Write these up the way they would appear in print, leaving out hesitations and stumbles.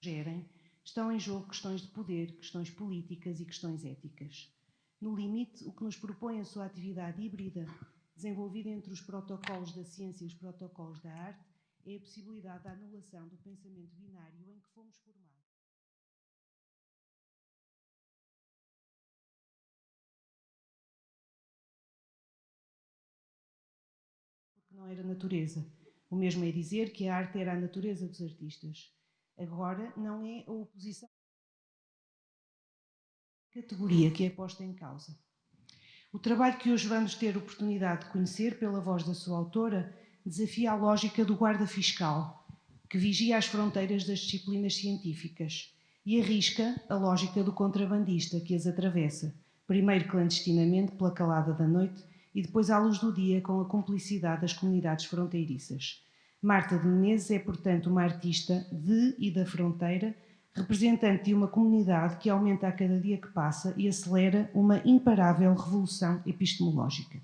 gerem, estão em jogo questões de poder, questões políticas e questões éticas. No limite, o que nos propõe a sua atividade híbrida, desenvolvida entre os protocolos da ciência e os protocolos da arte, é a possibilidade da anulação do pensamento binário em que fomos formados. Porque não era natureza. O mesmo é dizer que a arte era a natureza dos artistas. Agora não é a oposição categoria que é posta em causa. O trabalho que hoje vamos ter oportunidade de conhecer pela voz da sua autora desafia a lógica do guarda fiscal, que vigia as fronteiras das disciplinas científicas, e arrisca a lógica do contrabandista, que as atravessa, primeiro clandestinamente pela calada da noite e depois à luz do dia com a cumplicidade das comunidades fronteiriças. Marta de Menezes é, portanto, uma artista de e da fronteira, representante de uma comunidade que aumenta a cada dia que passa e acelera uma imparável revolução epistemológica.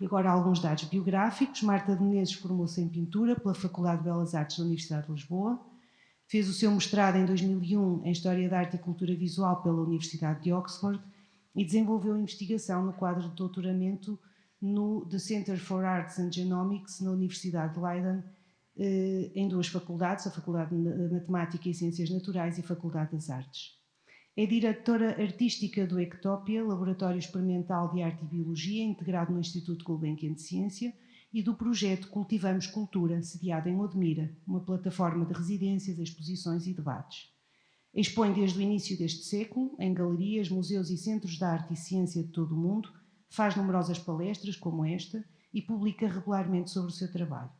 E agora alguns dados biográficos. Marta de Menezes formou-se em pintura pela Faculdade de Belas Artes da Universidade de Lisboa, fez o seu mestrado em 2001 em História da Arte e Cultura Visual pela Universidade de Oxford e desenvolveu investigação no quadro de doutoramento no The Center for Arts and Genomics na Universidade de Leiden, em duas faculdades, a Faculdade de Matemática e Ciências Naturais e a Faculdade das Artes. É diretora artística do Ectópia, Laboratório Experimental de Arte e Biologia, integrado no Instituto Gulbenkian de Ciência, e do projeto Cultivamos Cultura, sediado em Odmira, uma plataforma de residências, exposições e debates. Expõe desde o início deste século, em galerias, museus e centros de arte e ciência de todo o mundo, faz numerosas palestras, como esta, e publica regularmente sobre o seu trabalho.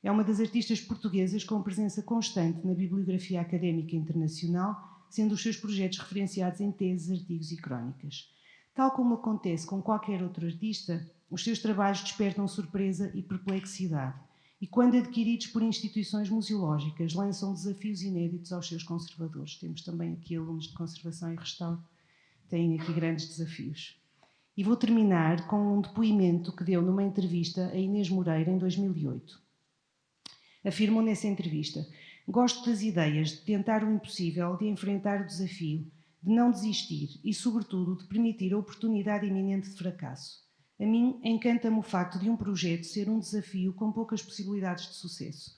É uma das artistas portuguesas com presença constante na bibliografia académica internacional, sendo os seus projetos referenciados em teses, artigos e crónicas. Tal como acontece com qualquer outro artista, os seus trabalhos despertam surpresa e perplexidade, e quando adquiridos por instituições museológicas, lançam desafios inéditos aos seus conservadores. Temos também aqui alunos de conservação e restauro, têm aqui grandes desafios. E vou terminar com um depoimento que deu numa entrevista a Inês Moreira em 2008. Afirmou nessa entrevista: gosto das ideias de tentar o impossível, de enfrentar o desafio, de não desistir e, sobretudo, de permitir a oportunidade iminente de fracasso. A mim encanta-me o facto de um projeto ser um desafio com poucas possibilidades de sucesso.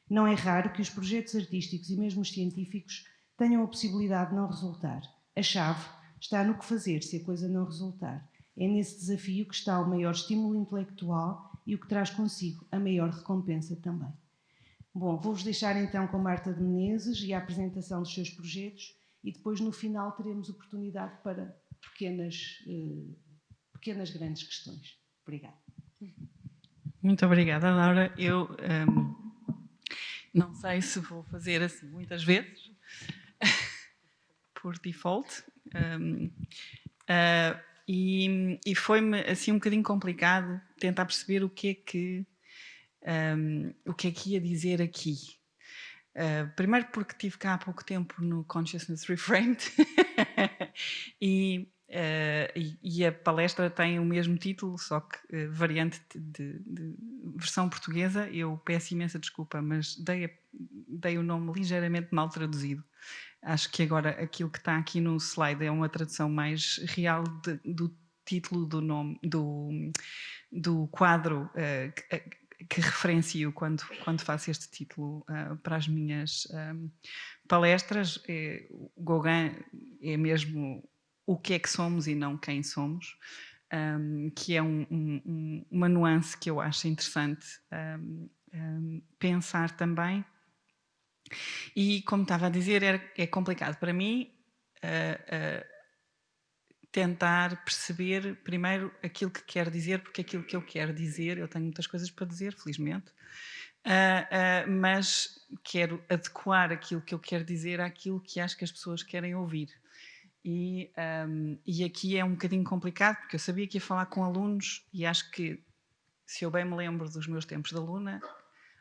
Não é raro que os projetos artísticos e mesmo os científicos tenham a possibilidade de não resultar. A chave está no que fazer se a coisa não resultar. É nesse desafio que está o maior estímulo intelectual e o que traz consigo a maior recompensa também. Bom, vou-vos deixar então com Marta de Menezes e a apresentação dos seus projetos e depois no final teremos oportunidade para pequenas grandes questões. Obrigada. Muito obrigada, Laura. Eu não sei se vou fazer assim muitas vezes, por default, e foi-me assim um bocadinho complicado tentar perceber o que é que ia dizer aqui. Primeiro porque estive cá há pouco tempo no Consciousness Reframed e a palestra tem o mesmo título, só que variante de versão portuguesa. Eu peço imensa desculpa, mas dei o nome ligeiramente mal traduzido. Acho que agora aquilo que está aqui no slide é uma tradução mais real do título do nome, do quadro que referencio quando faço este título para as minhas palestras. Gauguin é mesmo o que é que somos e não quem somos, que é uma nuance que eu acho interessante pensar também. E, como estava a dizer, é complicado para mim tentar perceber primeiro aquilo que quero dizer, porque aquilo que eu quero dizer, eu tenho muitas coisas para dizer, felizmente, mas quero adequar aquilo que eu quero dizer àquilo que acho que as pessoas querem ouvir. E aqui é um bocadinho complicado, porque eu sabia que ia falar com alunos e acho que, se eu bem me lembro dos meus tempos de aluna,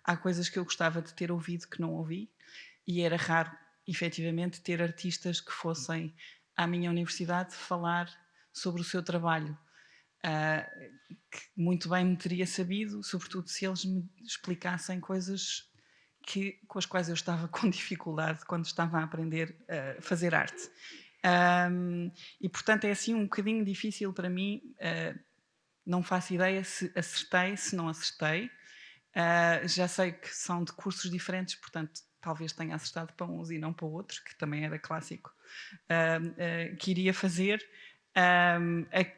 há coisas que eu gostava de ter ouvido que não ouvi, e era raro, efetivamente, ter artistas que fossem à minha universidade falar sobre o seu trabalho, que muito bem me teria sabido, sobretudo se eles me explicassem coisas com as quais eu estava com dificuldade quando estava a aprender a fazer arte. E, portanto, é assim um bocadinho difícil para mim, não faço ideia se acertei, se não acertei. Já sei que são de cursos diferentes, portanto, talvez tenha acertado para uns e não para outros, que também era clássico, que iria fazer.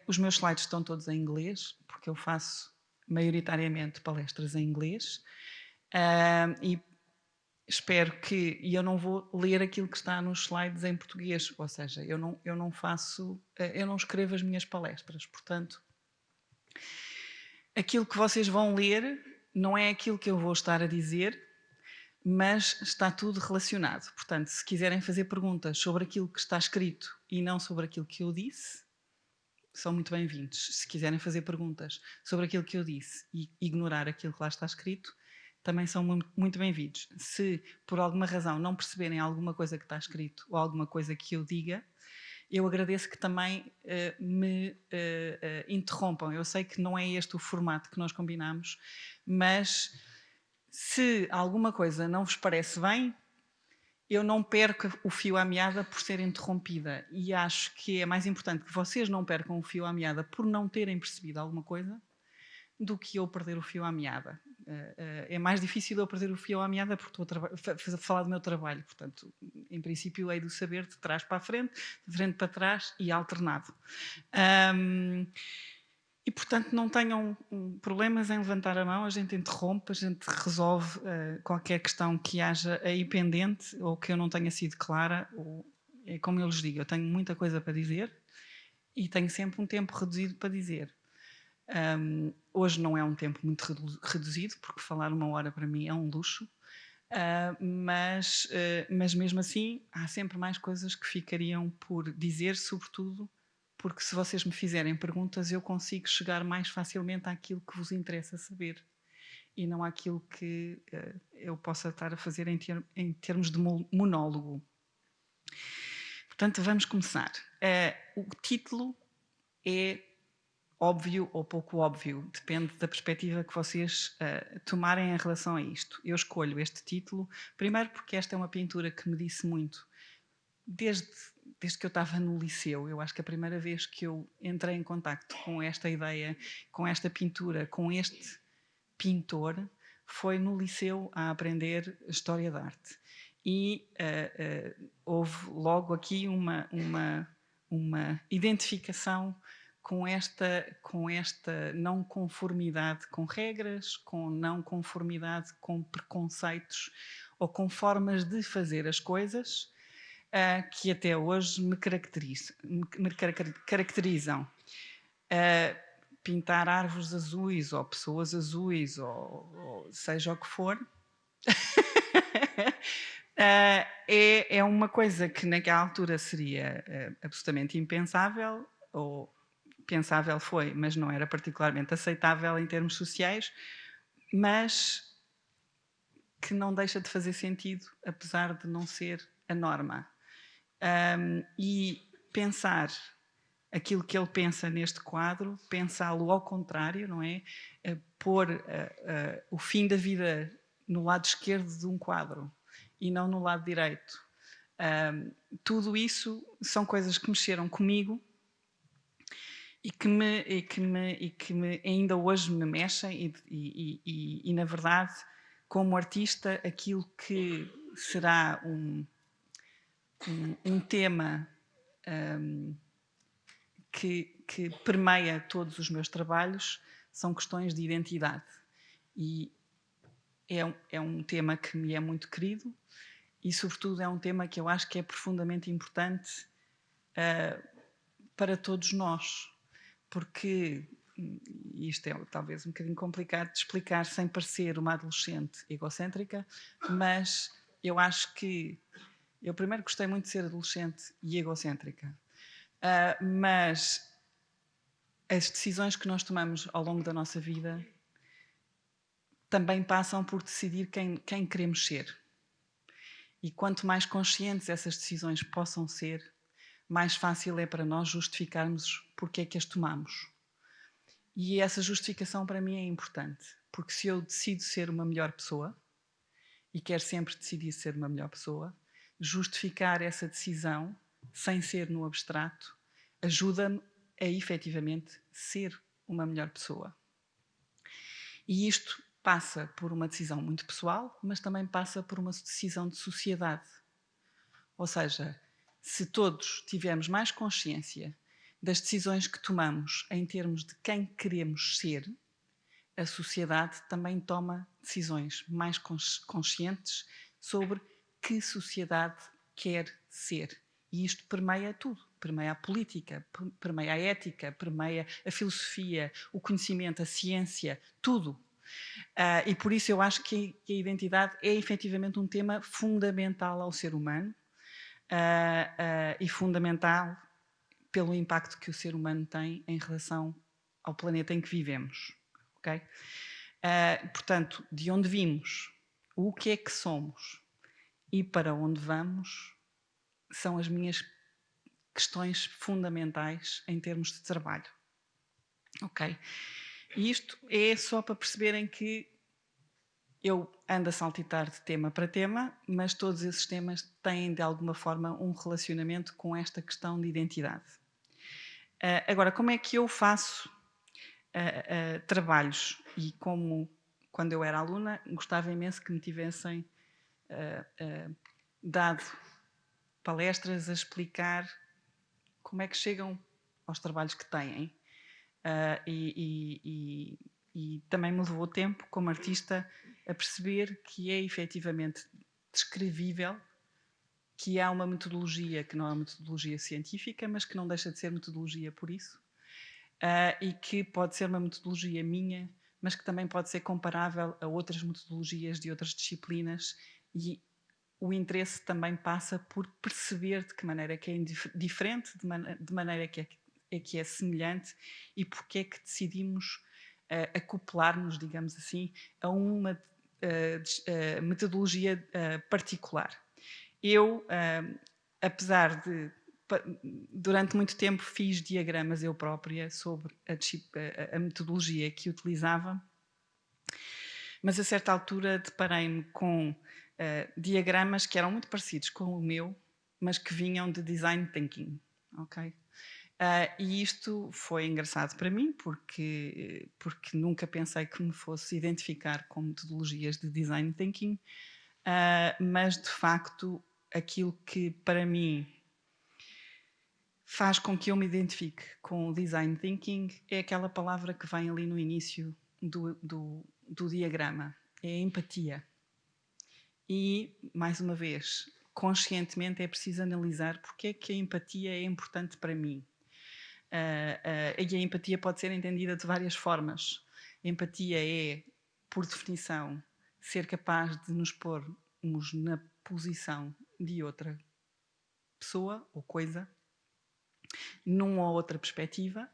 Os meus slides estão todos em inglês, porque eu faço maioritariamente palestras em inglês, e espero que... E eu não vou ler aquilo que está nos slides em português, ou seja, eu não escrevo as minhas palestras, portanto, aquilo que vocês vão ler não é aquilo que eu vou estar a dizer, mas está tudo relacionado. Portanto, se quiserem fazer perguntas sobre aquilo que está escrito e não sobre aquilo que eu disse, são muito bem-vindos. Se quiserem fazer perguntas sobre aquilo que eu disse e ignorar aquilo que lá está escrito, também são muito bem-vindos. Se por alguma razão não perceberem alguma coisa que está escrito ou alguma coisa que eu diga, eu agradeço que também me interrompam. Eu sei que não é este o formato que nós combinamos, mas se alguma coisa não vos parece bem, eu não perco o fio à meada por ser interrompida. E acho que é mais importante que vocês não percam o fio à meada por não terem percebido alguma coisa do que eu perder o fio à meada. É mais difícil eu perder o fio à meada porque estou a falar do meu trabalho. Portanto, em princípio, hei de saber de trás para a frente, de frente para trás e alternado. E, portanto, não tenham problemas em levantar a mão, a gente interrompe, a gente resolve qualquer questão que haja aí pendente ou que eu não tenha sido clara. É como eu lhes digo, eu tenho muita coisa para dizer e tenho sempre um tempo reduzido para dizer. Hoje não é um tempo muito reduzido, porque falar 1 hora para mim é um luxo, mas mesmo assim há sempre mais coisas que ficariam por dizer, sobretudo porque se vocês me fizerem perguntas eu consigo chegar mais facilmente àquilo que vos interessa saber e não àquilo que eu possa estar a fazer em termos de monólogo. Portanto, vamos começar. O título é óbvio ou pouco óbvio, depende da perspectiva que vocês tomarem em relação a isto. Eu escolho este título, primeiro porque esta é uma pintura que me disse muito, desde que eu estava no liceu. Eu acho que a primeira vez que eu entrei em contacto com esta ideia, com esta pintura, com este pintor, foi no liceu a aprender História da Arte. E houve logo aqui uma identificação com esta não conformidade com regras, com não conformidade com preconceitos ou com formas de fazer as coisas que até hoje me caracterizam. Pintar árvores azuis ou pessoas azuis ou seja o que for é uma coisa que naquela altura seria absolutamente impensável, ou pensável foi, mas não era particularmente aceitável em termos sociais, mas que não deixa de fazer sentido, apesar de não ser a norma. E pensar aquilo que ele pensa neste quadro, pensá-lo ao contrário, não é? Pôr o fim da vida no lado esquerdo de um quadro e não no lado direito. Tudo isso são coisas que mexeram comigo e que ainda hoje me mexem e na verdade, como artista, aquilo que será um tema que permeia todos os meus trabalhos são questões de identidade. E é um tema que me é muito querido e, sobretudo, é um tema que eu acho que é profundamente importante para todos nós. Porque isto é talvez um bocadinho complicado de explicar sem parecer uma adolescente egocêntrica, mas eu acho que eu primeiro gostei muito de ser adolescente e egocêntrica, mas as decisões que nós tomamos ao longo da nossa vida também passam por decidir quem queremos ser. E quanto mais conscientes essas decisões possam ser, mais fácil é para nós justificarmos porque é que as tomamos. E essa justificação para mim é importante, porque se eu decido ser uma melhor pessoa, e quer sempre decidir ser uma melhor pessoa, justificar essa decisão, sem ser no abstrato, ajuda-me a efetivamente ser uma melhor pessoa. E isto passa por uma decisão muito pessoal, mas também passa por uma decisão de sociedade. Ou seja, se todos tivermos mais consciência das decisões que tomamos em termos de quem queremos ser, a sociedade também toma decisões mais conscientes sobre que sociedade quer ser. E isto permeia tudo. Permeia a política, permeia a ética, permeia a filosofia, o conhecimento, a ciência, tudo. E por isso eu acho que a identidade é efetivamente um tema fundamental ao ser humano e fundamental pelo impacto que o ser humano tem em relação ao planeta em que vivemos. Okay? Portanto, de onde vimos, o que é que somos e para onde vamos são as minhas questões fundamentais em termos de trabalho. Ok? E isto é só para perceberem que eu ando a saltitar de tema para tema, mas todos esses temas têm de alguma forma um relacionamento com esta questão de identidade. Agora, como é que eu faço trabalhos? E como, quando eu era aluna, gostava imenso que me tivessem dado palestras a explicar como é que chegam aos trabalhos que têm. E também me levou tempo, como artista, a perceber que é efetivamente descrevível que há uma metodologia que não é uma metodologia científica, mas que não deixa de ser metodologia por isso, e que pode ser uma metodologia minha, mas que também pode ser comparável a outras metodologias de outras disciplinas, e o interesse também passa por perceber de que maneira que é diferente, de maneira que é semelhante, e porque é que decidimos acoplar-nos, digamos assim, a uma metodologia particular. Eu, apesar de durante muito tempo fiz diagramas eu própria sobre a metodologia que utilizava, mas a certa altura deparei-me com diagramas que eram muito parecidos com o meu, mas que vinham de design thinking, ok? E isto foi engraçado para mim porque nunca pensei que me fosse identificar com metodologias de design thinking, mas de facto aquilo que para mim faz com que eu me identifique com o design thinking é aquela palavra que vem ali no início do diagrama, é a empatia. E, mais uma vez, conscientemente é preciso analisar porque é que a empatia é importante para mim. E a empatia pode ser entendida de várias formas. A empatia é, por definição, ser capaz de nos pormos na posição de outra pessoa ou coisa, numa ou outra perspectiva,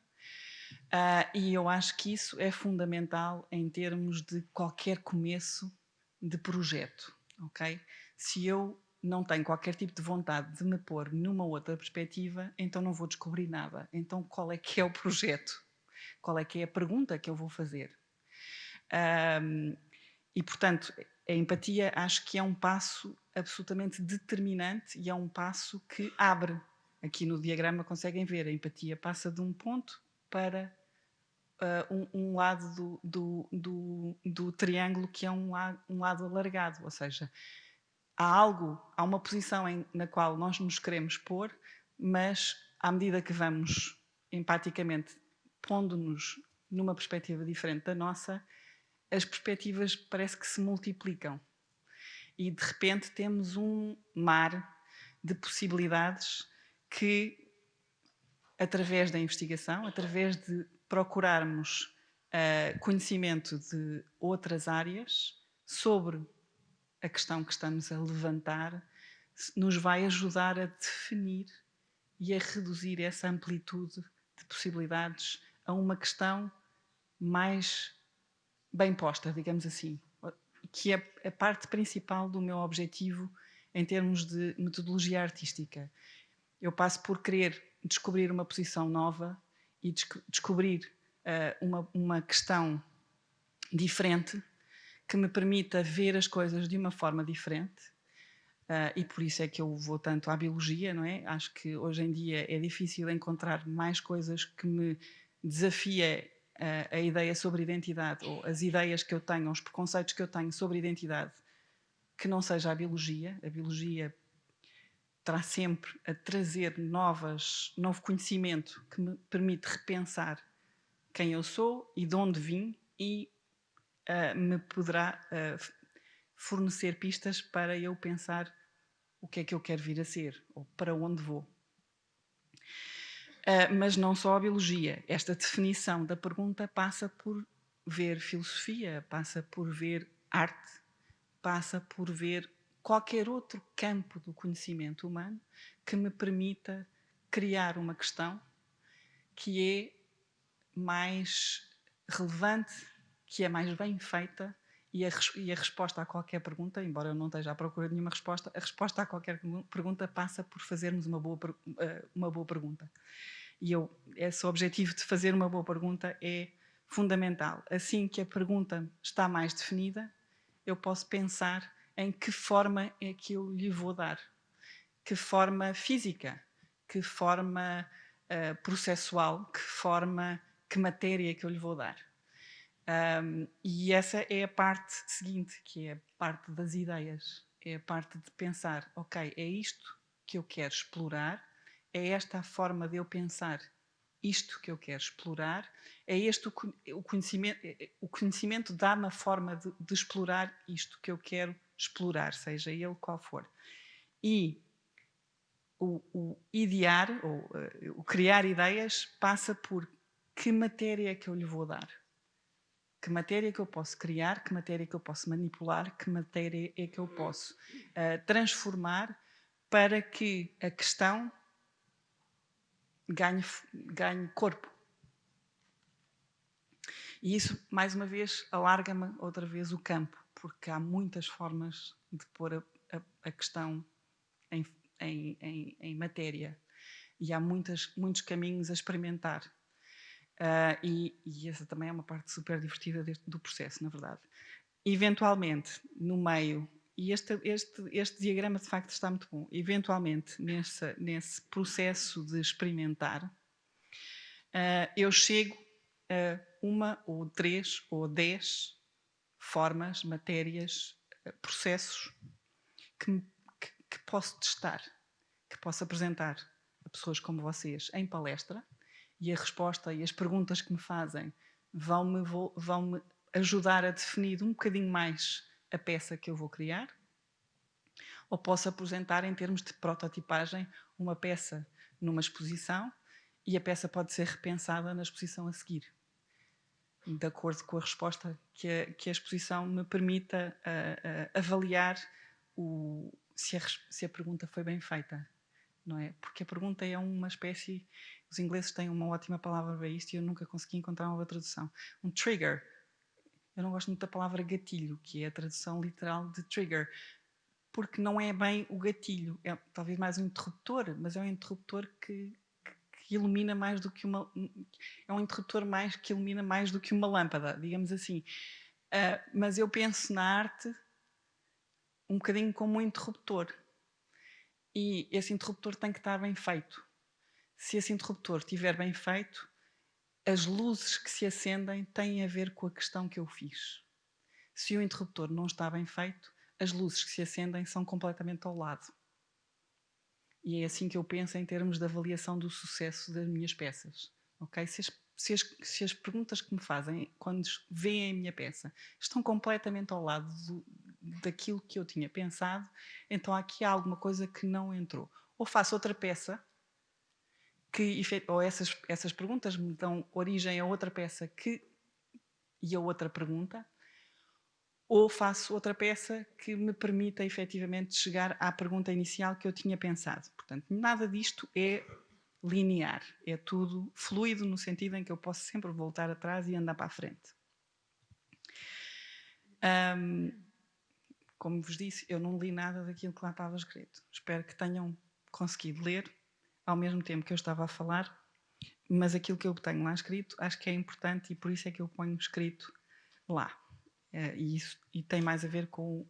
e eu acho que isso é fundamental em termos de qualquer começo de projeto, ok? Se eu não tenho qualquer tipo de vontade de me pôr numa outra perspectiva, então não vou descobrir nada. Então qual é que é o projeto? Qual é que é a pergunta que eu vou fazer? E portanto, a empatia acho que é um passo absolutamente determinante e é um passo que abre. Aqui no diagrama conseguem ver, a empatia passa de um ponto para um lado do triângulo que é um lado alargado, ou seja, há uma posição na qual nós nos queremos pôr, mas à medida que vamos empaticamente pondo-nos numa perspectiva diferente da nossa, as perspectivas parece que se multiplicam e de repente temos um mar de possibilidades que, através da investigação, através de procurarmos conhecimento de outras áreas sobre a questão que estamos a levantar, nos vai ajudar a definir e a reduzir essa amplitude de possibilidades a uma questão mais bem posta, digamos assim, que é a parte principal do meu objetivo em termos de metodologia artística. Eu passo por querer descobrir uma posição nova e descobrir uma questão diferente que me permita ver as coisas de uma forma diferente. E por isso é que eu vou tanto à biologia, não é? Acho que hoje em dia é difícil encontrar mais coisas que me desafiem a ideia sobre identidade, ou as ideias que eu tenho, os preconceitos que eu tenho sobre identidade, que não seja a biologia. A biologia está sempre a trazer novo conhecimento que me permite repensar quem eu sou e de onde vim, e me poderá fornecer pistas para eu pensar o que é que eu quero vir a ser, ou para onde vou. Mas não só a biologia. Esta definição da pergunta passa por ver filosofia, passa por ver arte, passa por ver qualquer outro campo do conhecimento humano que me permita criar uma questão que é mais relevante, que é mais bem feita, e a resposta a qualquer pergunta, embora eu não esteja à procura de nenhuma resposta, a resposta a qualquer pergunta passa por fazermos uma boa pergunta. E esse objetivo de fazer uma boa pergunta é fundamental. Assim que a pergunta está mais definida, eu posso pensar em que forma é que eu lhe vou dar. Que forma física, que forma processual, que matéria que eu lhe vou dar. E essa é a parte seguinte, que é a parte das ideias. É a parte de pensar, ok, é isto que eu quero explorar, é esta a forma de eu pensar isto que eu quero explorar, é este o conhecimento dá-me a forma de explorar isto que eu quero explorar, seja ele qual for. E o idear, ou o criar ideias, passa por que matéria é que eu lhe vou dar. Que matéria é que eu posso criar, que matéria é que eu posso manipular, que matéria é que eu posso transformar para que a questão ganhe corpo. E isso, mais uma vez, alarga-me outra vez o campo, porque há muitas formas de pôr a questão em matéria. E há muitos caminhos a experimentar. E essa também é uma parte super divertida do processo, na verdade. Eventualmente, no meio, e este diagrama de facto está muito bom, eventualmente nesse processo de experimentar, eu chego a uma ou 3 ou 10 formas, matérias, processos que posso testar, que posso apresentar a pessoas como vocês em palestra, e a resposta e as perguntas que me fazem vão-me ajudar a definir um bocadinho mais a peça que eu vou criar, ou posso apresentar em termos de prototipagem uma peça numa exposição, e a peça pode ser repensada na exposição a seguir, de acordo com a resposta que a exposição me permita avaliar se a pergunta foi bem feita. Não é? Porque a pergunta é uma espécie... Os ingleses têm uma ótima palavra para isto e eu nunca consegui encontrar uma boa tradução. Um trigger. Eu não gosto muito da palavra gatilho, que é a tradução literal de trigger, porque não é bem o gatilho. É talvez mais um interruptor, mas é um interruptor que ilumina mais do que uma... É um interruptor que ilumina mais do que uma lâmpada, digamos assim. Mas eu penso na arte um bocadinho como um interruptor. E esse interruptor tem que estar bem feito. Se esse interruptor estiver bem feito, as luzes que se acendem têm a ver com a questão que eu fiz. Se o interruptor não está bem feito, as luzes que se acendem são completamente ao lado. E é assim que eu penso em termos de avaliação do sucesso das minhas peças. Okay? Se as perguntas que me fazem quando veem a minha peça estão completamente ao lado daquilo que eu tinha pensado, então aqui há alguma coisa que não entrou. Ou faço outra peça, ou essas perguntas me dão origem a outra peça e a outra pergunta, ou faço outra peça que me permita efetivamente chegar à pergunta inicial que eu tinha pensado. Portanto, nada disto é linear, é tudo fluido no sentido em que eu posso sempre voltar atrás e andar para a frente. Como vos disse, eu não li nada daquilo que lá estava escrito. Espero que tenham conseguido ler ao mesmo tempo que eu estava a falar, mas aquilo que eu tenho lá escrito acho que é importante e por isso é que eu ponho escrito lá. E tem mais a ver com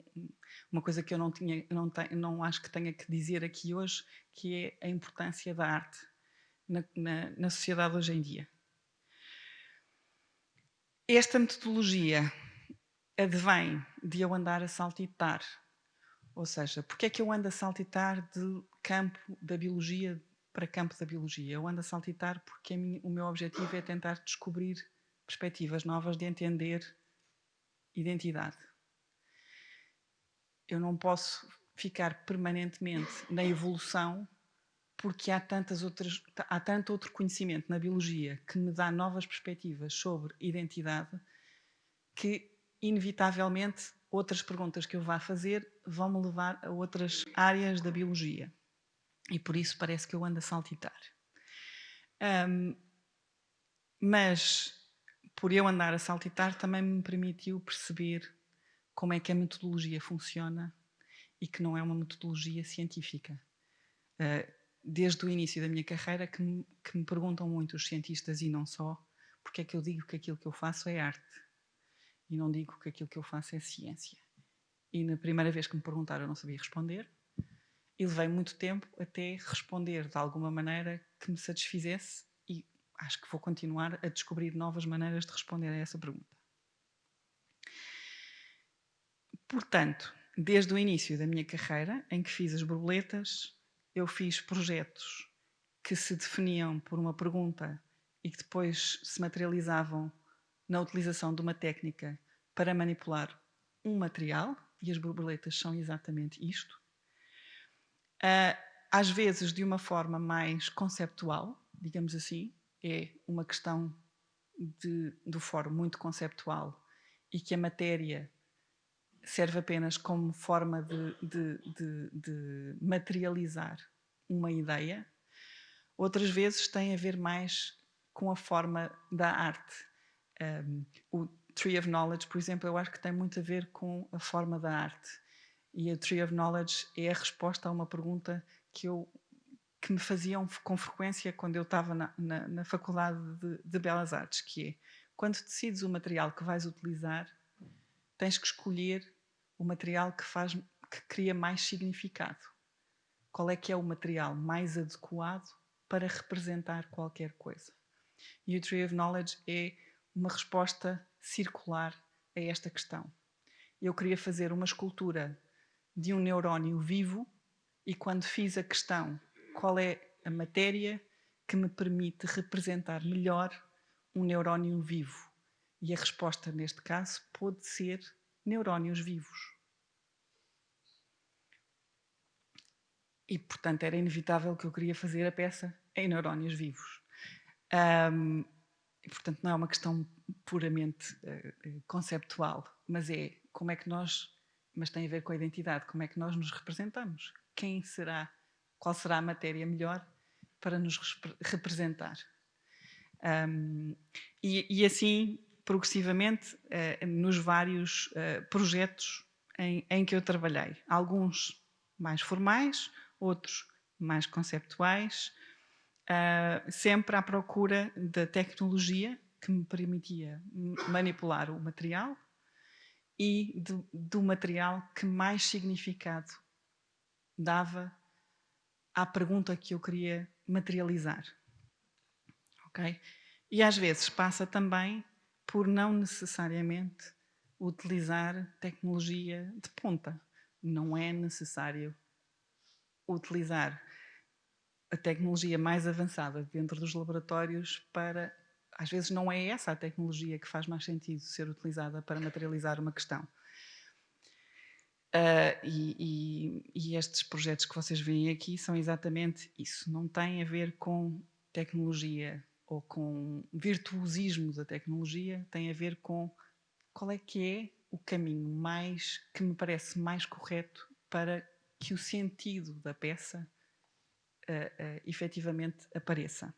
uma coisa que eu não acho que tenha que dizer aqui hoje, que é a importância da arte na sociedade hoje em dia. Esta metodologia advém de eu andar a saltitar. Ou seja, porque é que eu ando a saltitar de campo da biologia para campo da biologia? Eu ando a saltitar porque o meu objetivo é tentar descobrir perspectivas novas de entender identidade. Eu não posso ficar permanentemente na evolução porque há tanto outro conhecimento na biologia que me dá novas perspectivas sobre identidade que, inevitavelmente, outras perguntas que eu vá fazer vão-me levar a outras áreas da biologia. E por isso parece que eu ando a saltitar. Mas, por eu andar a saltitar, também me permitiu perceber como é que a metodologia funciona e que não é uma metodologia científica. Desde o início da minha carreira que me perguntam muito os cientistas e não só, porque é que eu digo que aquilo que eu faço é arte e não digo que aquilo que eu faço é ciência. E na primeira vez que me perguntaram eu não sabia responder e levei muito tempo até responder de alguma maneira que me satisfizesse e acho que vou continuar a descobrir novas maneiras de responder a essa pergunta. Portanto, desde o início da minha carreira, em que fiz as borboletas, eu fiz projetos que se definiam por uma pergunta e que depois se materializavam na utilização de uma técnica para manipular um material, e as borboletas são exatamente isto. Às vezes de uma forma mais conceptual, digamos assim, é uma questão do fórum muito conceptual e que a matéria serve apenas como forma de materializar uma ideia. Outras vezes tem a ver mais com a forma da arte. O Tree of Knowledge, por exemplo, eu acho que tem muito a ver com a forma da arte. E o Tree of Knowledge é a resposta a uma pergunta que me faziam com frequência quando eu estava na Faculdade de Belas Artes, que é, quando decides o material que vais utilizar, tens que escolher o material que cria mais significado. Qual é que é o material mais adequado para representar qualquer coisa? E o Tree of Knowledge é uma resposta circular a esta questão. Eu queria fazer uma escultura de um neurónio vivo e quando fiz a questão qual é a matéria que me permite representar melhor um neurónio vivo? E a resposta neste caso pode ser neurónios vivos. E, portanto, era inevitável que eu queria fazer a peça em neurónios vivos. E, portanto, não é uma questão puramente conceptual, mas é como é que mas tem a ver com a identidade, como é que nós nos representamos? Qual será a matéria melhor para nos representar? E assim, progressivamente, nos vários projetos em que eu trabalhei. Alguns mais formais, outros mais conceptuais, sempre à procura da tecnologia que me permitia manipular o material e do material que mais significado dava à pergunta que eu queria materializar. Ok? E às vezes passa também por não necessariamente utilizar tecnologia de ponta. Não é necessário utilizar a tecnologia mais avançada dentro dos laboratórios para... Às vezes não é essa a tecnologia que faz mais sentido ser utilizada para materializar uma questão. E estes projetos que vocês veem aqui são exatamente isso. Não tem a ver com tecnologia ou com virtuosismo da tecnologia, tem a ver com qual é que é o caminho que me parece mais correto para que o sentido da peça efetivamente apareça.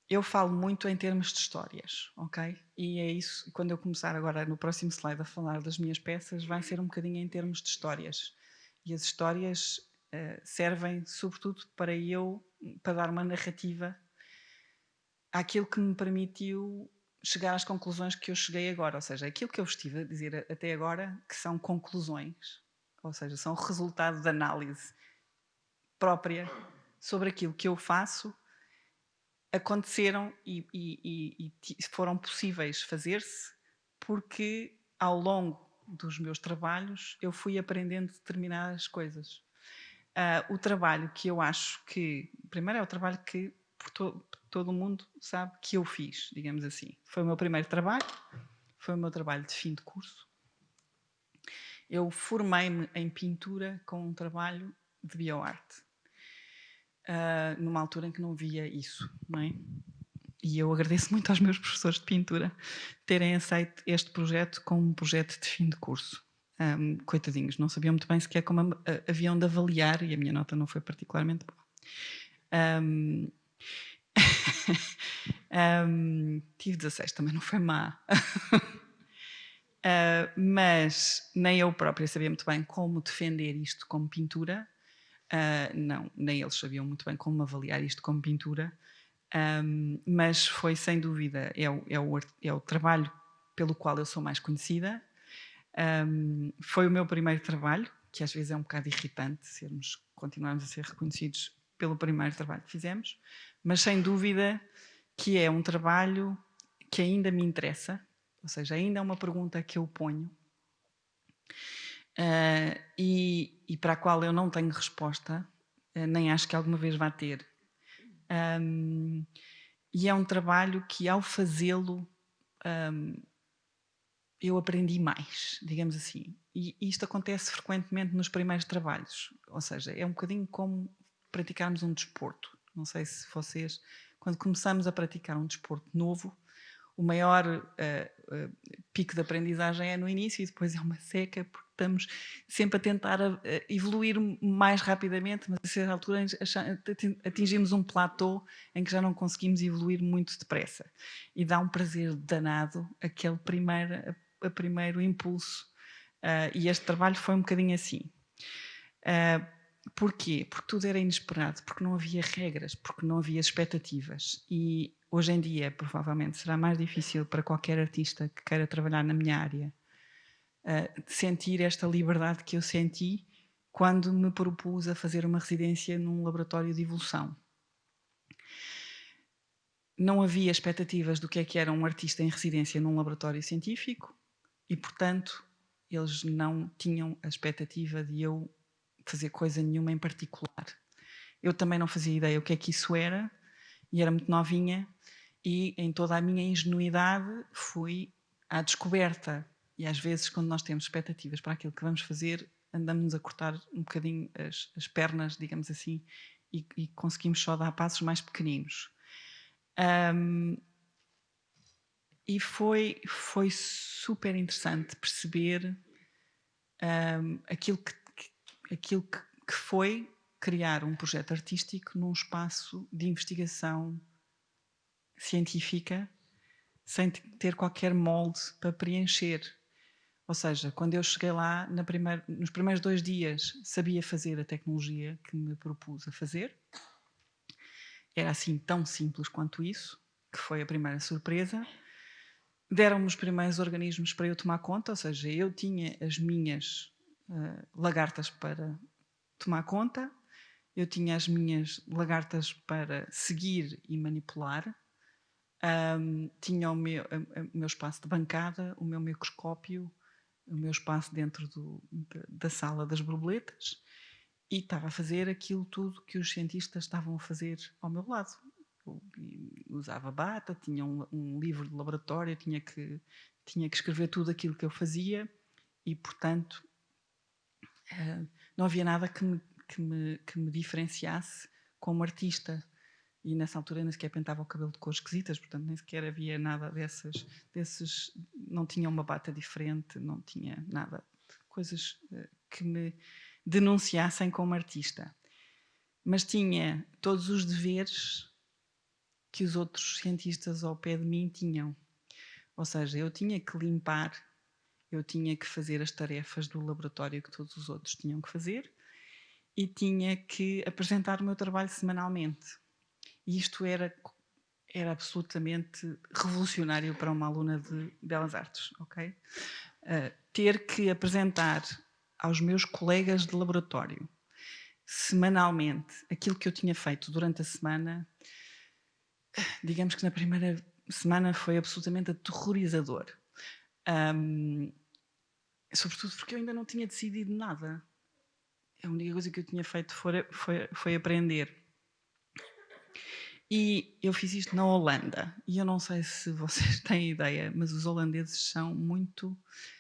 Eu falo muito em termos de histórias, ok? E é isso, quando eu começar agora no próximo slide a falar das minhas peças, vai ser um bocadinho em termos de histórias. E as histórias servem sobretudo para dar uma narrativa àquilo que me permitiu chegar às conclusões que eu cheguei agora, ou seja, aquilo que eu vos estive a dizer até agora, que são conclusões, ou seja, são resultado de análise própria sobre aquilo que eu faço, aconteceram e foram possíveis fazer-se porque ao longo dos meus trabalhos eu fui aprendendo determinadas coisas. O trabalho que eu acho que, primeiro, é o trabalho que todo mundo sabe que eu fiz, digamos assim. Foi o meu primeiro trabalho, foi o meu trabalho de fim de curso. Eu formei-me em pintura com um trabalho de bioarte, numa altura em que não via isso, não é? E eu agradeço muito aos meus professores de pintura terem aceito este projeto como um projeto de fim de curso. Coitadinhos, não sabiam muito bem sequer como haviam de avaliar e a minha nota não foi particularmente boa. Tive 16, também não foi má. Mas nem eu própria sabia muito bem como defender isto como pintura. Não, nem eles sabiam muito bem como avaliar isto como pintura. Mas foi sem dúvida, é o trabalho pelo qual eu sou mais conhecida. Foi o meu primeiro trabalho, que às vezes é um bocado irritante continuarmos a ser reconhecidos pelo primeiro trabalho que fizemos, mas sem dúvida que é um trabalho que ainda me interessa, ou seja, ainda é uma pergunta que eu ponho e para a qual eu não tenho resposta, nem acho que alguma vez vá ter. E é um trabalho que, ao fazê-lo, eu aprendi mais, digamos assim. E isto acontece frequentemente nos primeiros trabalhos. Ou seja, é um bocadinho como praticarmos um desporto. Não sei se vocês, quando começamos a praticar um desporto novo, o maior pico de aprendizagem é no início e depois é uma seca, porque estamos sempre a tentar evoluir mais rapidamente, mas a certa altura atingimos um platô em que já não conseguimos evoluir muito depressa. E dá um prazer danado aquele primeiro impulso. E este trabalho foi um bocadinho assim. Porquê? Porque tudo era inesperado, porque não havia regras, porque não havia expectativas. E hoje em dia, provavelmente, será mais difícil para qualquer artista que queira trabalhar na minha área sentir esta liberdade que eu senti quando me propus a fazer uma residência num laboratório de evolução. Não havia expectativas do que era um artista em residência num laboratório científico e, portanto, eles não tinham a expectativa de eu fazer coisa nenhuma em particular. Eu também não fazia ideia o que é que isso era e era muito novinha e em toda a minha ingenuidade fui à descoberta e às vezes quando nós temos expectativas para aquilo que vamos fazer andamos a cortar um bocadinho as pernas, digamos assim, e conseguimos só dar passos mais pequeninos. E foi super interessante perceber aquilo que foi criar um projeto artístico num espaço de investigação científica sem ter qualquer molde para preencher. Ou seja, quando eu cheguei lá, nos primeiros 2 dias sabia fazer a tecnologia que me propus a fazer. Era assim tão simples quanto isso, que foi a primeira surpresa. Deram-me os primeiros organismos para eu tomar conta, ou seja, eu tinha as minhas lagartas para tomar conta, eu tinha as minhas lagartas para seguir e manipular, tinha o meu espaço de bancada, o meu microscópio, o meu espaço dentro da sala das borboletas e estava a fazer aquilo tudo que os cientistas estavam a fazer ao meu lado. Eu usava bata, tinha um livro de laboratório, tinha que escrever tudo aquilo que eu fazia e, portanto, não havia nada que me diferenciasse como artista. E nessa altura nem sequer pintava o cabelo de cores esquisitas, portanto nem sequer havia nada desses, não tinha uma bata diferente, não tinha nada de coisas que me denunciassem como artista. Mas tinha todos os deveres que os outros cientistas ao pé de mim tinham. Ou seja, eu tinha que limpar, eu tinha que fazer as tarefas do laboratório que todos os outros tinham que fazer e tinha que apresentar o meu trabalho semanalmente. E isto era era absolutamente revolucionário para uma aluna de Belas Artes, ok? Ter que apresentar aos meus colegas de laboratório, semanalmente, aquilo que eu tinha feito durante a semana, digamos que na primeira semana foi absolutamente aterrorizador. Sobretudo porque eu ainda não tinha decidido nada. A única coisa que eu tinha feito foi aprender. E eu fiz isto na Holanda. E eu não sei se vocês têm ideia, mas os holandeses são muito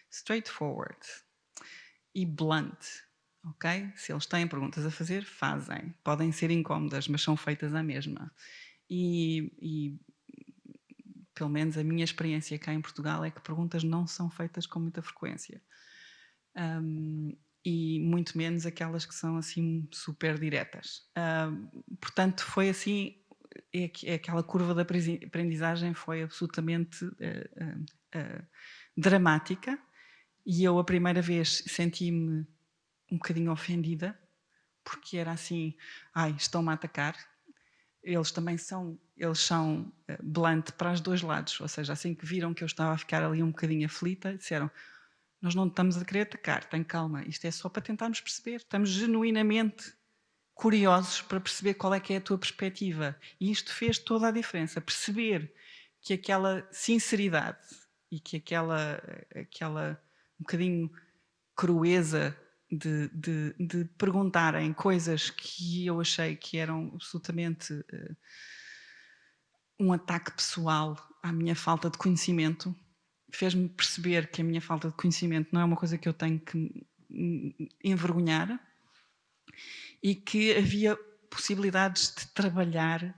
straightforward e blunt, ok? Se eles têm perguntas a fazer, fazem. Podem ser incómodas, mas são feitas à mesma. E pelo menos a minha experiência cá em Portugal é que perguntas não são feitas com muita frequência. E muito menos aquelas que são assim super diretas. Portanto, foi assim, aquela curva de aprendizagem foi absolutamente dramática, e eu a primeira vez senti-me um bocadinho ofendida, porque era assim, estão-me a atacar. Eles também são blunt para os dois lados, ou seja, assim que viram que eu estava a ficar ali um bocadinho aflita, disseram: nós não estamos a querer atacar, tem calma, isto é só para tentarmos perceber, estamos genuinamente curiosos para perceber qual é que é a tua perspectiva. E isto fez toda a diferença, perceber que aquela sinceridade e que aquela um bocadinho crueza de perguntarem coisas que eu achei que eram absolutamente um ataque pessoal à minha falta de conhecimento, fez-me perceber que a minha falta de conhecimento não é uma coisa que eu tenho que envergonhar e que havia possibilidades de trabalhar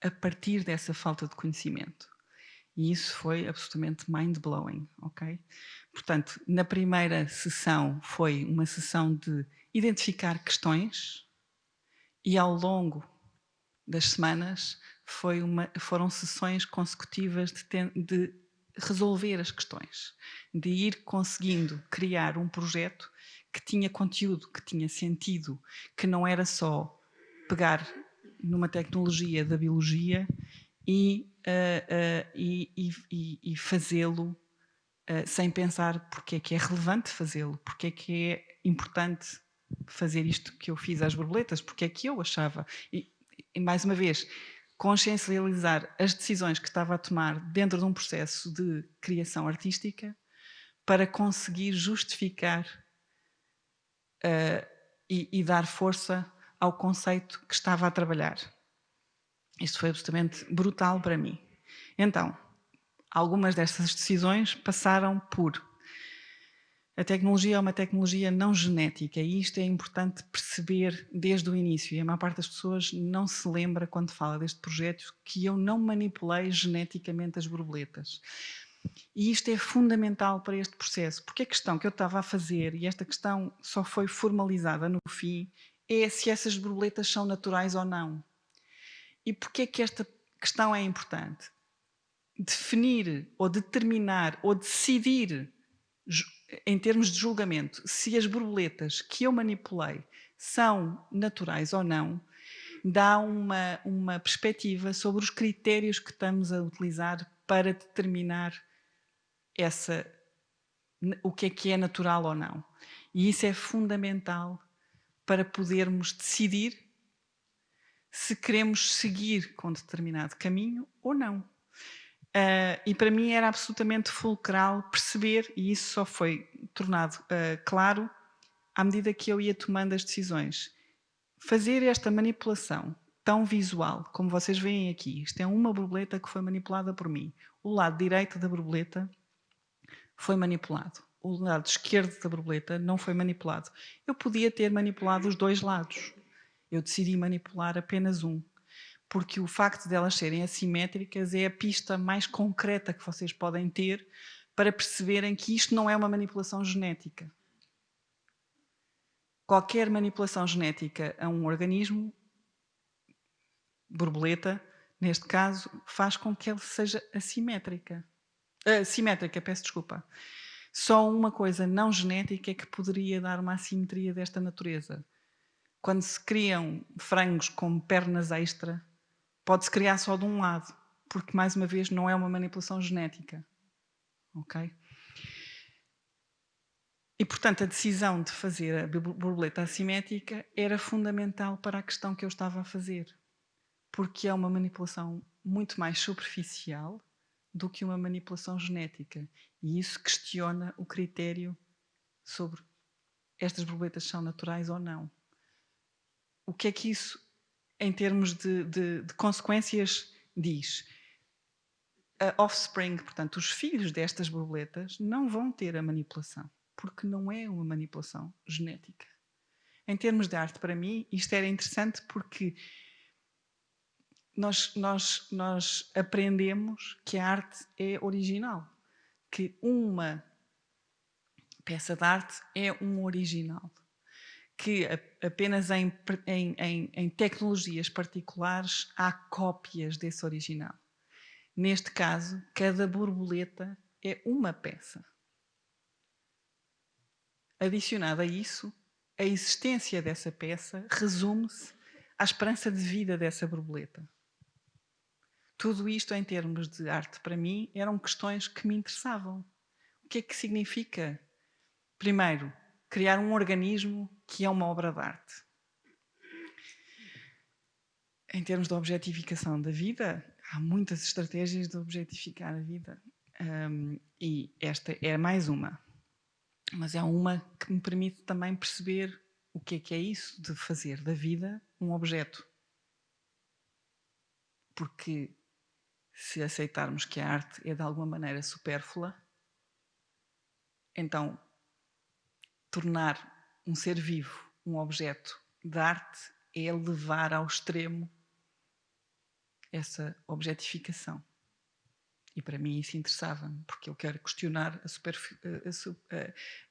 a partir dessa falta de conhecimento. E isso foi absolutamente mind-blowing, ok? Portanto, na primeira sessão foi uma sessão de identificar questões e ao longo das semanas foram sessões consecutivas de resolver as questões, de ir conseguindo criar um projeto que tinha conteúdo, que tinha sentido, que não era só pegar numa tecnologia da biologia e fazê-lo sem pensar porque é que é relevante fazê-lo, porque é que é importante fazer isto que eu fiz às borboletas, porque é que eu achava. E mais uma vez, consciencializar as decisões que estava a tomar dentro de um processo de criação artística para conseguir justificar e dar força ao conceito que estava a trabalhar. Isto foi absolutamente brutal para mim. Então, algumas destas decisões passaram por: a tecnologia é uma tecnologia não genética, e isto é importante perceber desde o início, e a maior parte das pessoas não se lembra, quando fala deste projeto, que eu não manipulei geneticamente as borboletas. E isto é fundamental para este processo, porque a questão que eu estava a fazer, e esta questão só foi formalizada no fim, é se essas borboletas são naturais ou não. E porquê é que esta questão é importante? Definir, ou determinar, ou decidir, em termos de julgamento, se as borboletas que eu manipulei são naturais ou não, dá uma perspectiva sobre os critérios que estamos a utilizar para determinar o que é natural ou não. E isso é fundamental para podermos decidir se queremos seguir com determinado caminho ou não. E para mim era absolutamente fulcral perceber, e isso só foi tornado claro à medida que eu ia tomando as decisões. Fazer esta manipulação tão visual, como vocês veem aqui, isto é uma borboleta que foi manipulada por mim. O lado direito da borboleta foi manipulado. O lado esquerdo da borboleta não foi manipulado. Eu podia ter manipulado os dois lados. Eu decidi manipular apenas um, porque o facto de elas serem assimétricas é a pista mais concreta que vocês podem ter para perceberem que isto não é uma manipulação genética. Qualquer manipulação genética a um organismo, borboleta, neste caso, faz com que ele seja assimétrica. Simétrica, peço desculpa. Só uma coisa não genética é que poderia dar uma assimetria desta natureza. Quando se criam frangos com pernas extra, pode-se criar só de um lado. porque, mais uma vez, não é uma manipulação genética. Ok? E, portanto, a decisão de fazer a borboleta assimétrica era fundamental para a questão que eu estava a fazer, porque é uma manipulação muito mais superficial do que uma manipulação genética. E isso questiona o critério sobre estas borboletas são naturais ou não. O que é que isso, em termos de consequências, diz? A offspring, portanto, os filhos destas borboletas, não vão ter a manipulação, porque não é uma manipulação genética. Em termos de arte, para mim, isto era interessante porque nós aprendemos que a arte é original, que uma peça de arte é um original, que apenas em tecnologias particulares há cópias desse original. Neste caso, cada borboleta é uma peça. Adicionado a isso, a existência dessa peça resume-se à esperança de vida dessa borboleta. Tudo isto, em termos de arte, para mim, eram questões que me interessavam. O que é que significa, primeiro, criar um organismo que é uma obra de arte? Em termos de objetificação da vida, há muitas estratégias de objetificar a vida. E esta é mais uma. Mas é uma que me permite também perceber o que é isso de fazer da vida um objeto. Porque se aceitarmos que a arte é de alguma maneira supérflua, então tornar um ser vivo um objeto de arte é levar ao extremo essa objetificação. E para mim isso interessava-me, porque eu quero questionar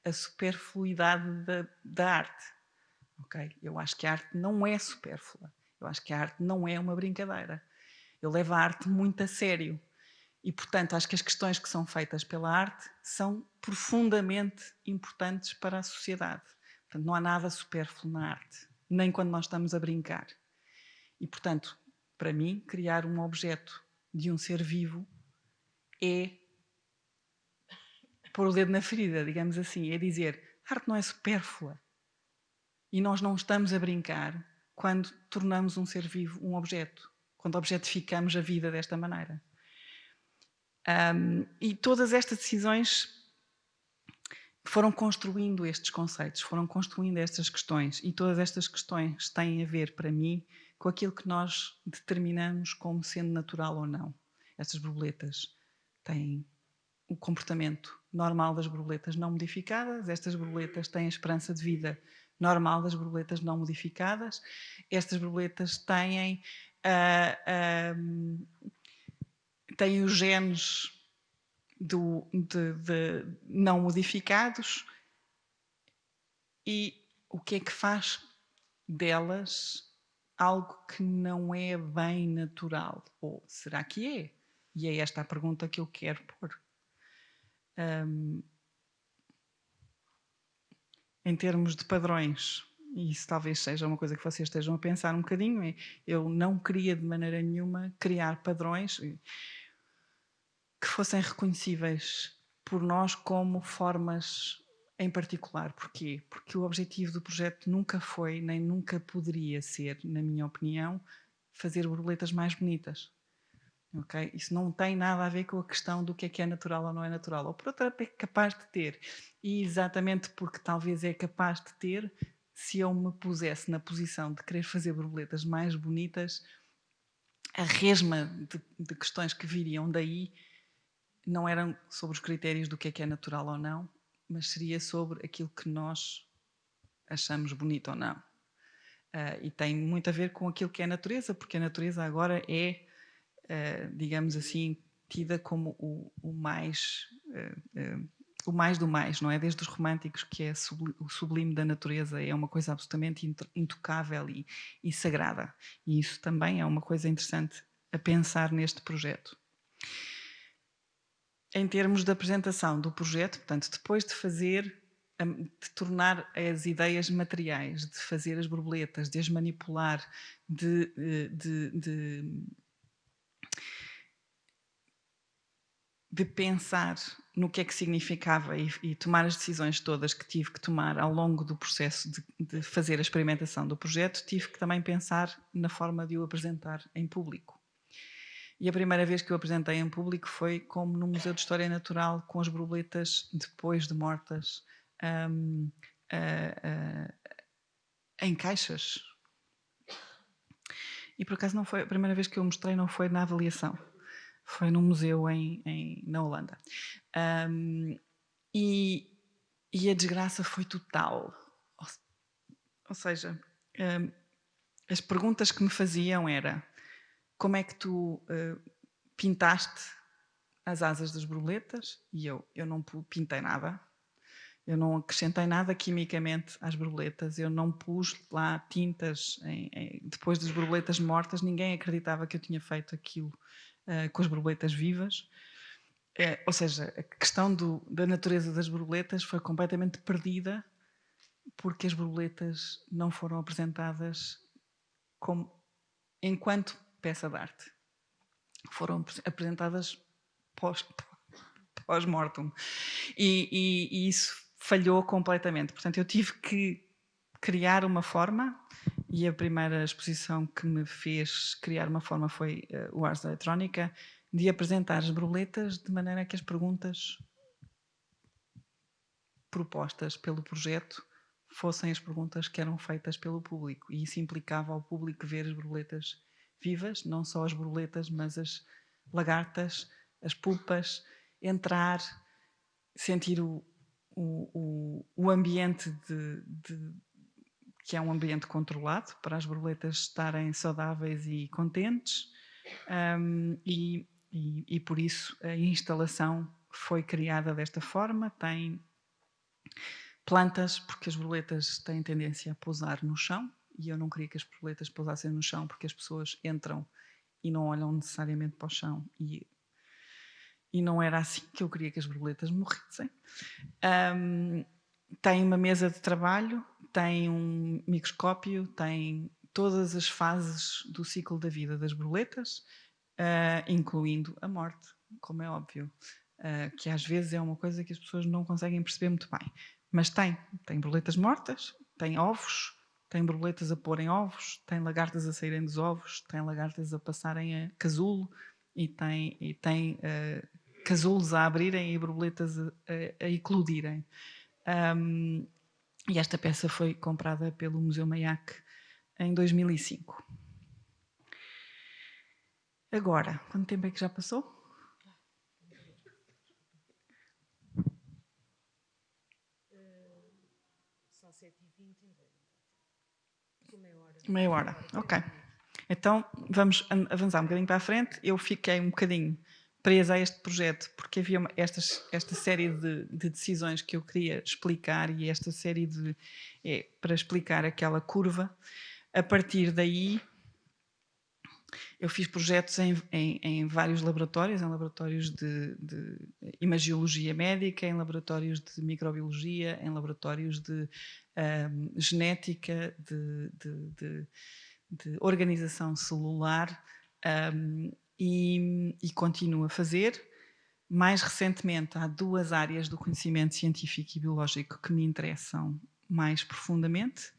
a superfluidade da arte. Okay? Eu acho que a arte não é supérflua. Eu acho que a arte não é uma brincadeira. Eu levo a arte muito a sério. E, portanto, acho que as questões que são feitas pela arte são profundamente importantes para a sociedade. Portanto, não há nada supérfluo na arte, nem quando nós estamos a brincar. E, portanto, para mim, criar um objeto de um ser vivo é pôr o dedo na ferida, digamos assim, é dizer, a arte não é supérflua. E nós não estamos a brincar quando tornamos um ser vivo um objeto, quando objetificamos a vida desta maneira. E todas estas decisões foram construindo estes conceitos, foram construindo estas questões, e todas estas questões têm a ver, para mim, com aquilo que nós determinamos como sendo natural ou não. Estas borboletas têm o comportamento normal das borboletas não modificadas, estas borboletas têm a esperança de vida normal das borboletas não modificadas, estas borboletas têm os genes de não modificados. E o que é que faz delas algo que não é bem natural? Ou será que é? E é esta a pergunta que eu quero pôr. Em termos de padrões, e isso talvez seja uma coisa que vocês estejam a pensar um bocadinho, eu não queria de maneira nenhuma criar padrões que fossem reconhecíveis por nós como formas em particular. Porquê? Porque o objetivo do projeto nunca foi, nem nunca poderia ser, na minha opinião, fazer borboletas mais bonitas. Okay? Isso não tem nada a ver com a questão do que é natural ou não é natural. Ou por outra, é capaz de ter. E exatamente porque talvez é capaz de ter, se eu me pusesse na posição de querer fazer borboletas mais bonitas, a resma de questões que viriam daí não eram sobre os critérios do que é natural ou não, mas seria sobre aquilo que nós achamos bonito ou não. E tem muito a ver com aquilo que é a natureza, porque a natureza agora é, digamos assim, tida como o mais do mais, não é? Desde os românticos, que é o sublime da natureza, é uma coisa absolutamente intocável e sagrada. E isso também é uma coisa interessante a pensar neste projeto. Em termos de apresentação do projeto, portanto, depois de tornar as ideias materiais, de fazer as borboletas, de as manipular, de de pensar no que é que significava e tomar as decisões todas que tive que tomar ao longo do processo de fazer a experimentação do projeto, tive que também pensar na forma de o apresentar em público. E a primeira vez que eu apresentei em público foi como no Museu de História Natural, com as borboletas depois de mortas, em caixas. E por acaso não foi a primeira vez que eu mostrei, não foi na avaliação, foi num museu na Holanda. E a desgraça foi total. Ou seja, as perguntas que me faziam era: como é que tu pintaste as asas das borboletas? E eu não pintei nada. Eu não acrescentei nada quimicamente às borboletas, eu não pus lá tintas depois das borboletas mortas, ninguém acreditava que eu tinha feito aquilo com as borboletas vivas. Ou seja, a questão da natureza das borboletas foi completamente perdida porque as borboletas não foram apresentadas enquanto peça de arte. Foram apresentadas pós-mortem. E isso falhou completamente. Portanto, eu tive que criar uma forma, e a primeira exposição que me fez criar uma forma foi o Ars Electronica, de apresentar as borboletas de maneira que as perguntas propostas pelo projeto fossem as perguntas que eram feitas pelo público. E isso implicava ao público ver as borboletas vivas, não só as borboletas, mas as lagartas, as pupas, entrar, sentir o ambiente que é um ambiente controlado para as borboletas estarem saudáveis e contentes, e por isso a instalação foi criada desta forma. Tem plantas, porque as borboletas têm tendência a pousar no chão, e eu não queria que as borboletas pousassem no chão, porque as pessoas entram e não olham necessariamente para o chão, e não era assim que eu queria que as borboletas morressem. Tem uma mesa de trabalho, tem um microscópio, tem todas as fases do ciclo da vida das borboletas, incluindo a morte, como é óbvio, que às vezes é uma coisa que as pessoas não conseguem perceber muito bem. Mas tem borboletas mortas, tem ovos, tem borboletas a porem ovos, tem lagartas a saírem dos ovos, tem lagartas a passarem a casulo, e tem casulos a abrirem e borboletas a eclodirem. E esta peça foi comprada pelo Museu Maiac em 2005. Agora, quanto tempo é que já passou? São 7h20, meia hora, ok. Então vamos avançar um bocadinho para a frente. Eu fiquei um bocadinho presa a este projeto porque havia esta série de decisões que eu queria explicar, e esta série para explicar aquela curva. A partir daí eu fiz projetos em vários laboratórios, em laboratórios de imagiologia médica, em laboratórios de microbiologia, em laboratórios de genética, de organização celular, e continuo a fazer. Mais recentemente, há duas áreas do conhecimento científico e biológico que me interessam mais profundamente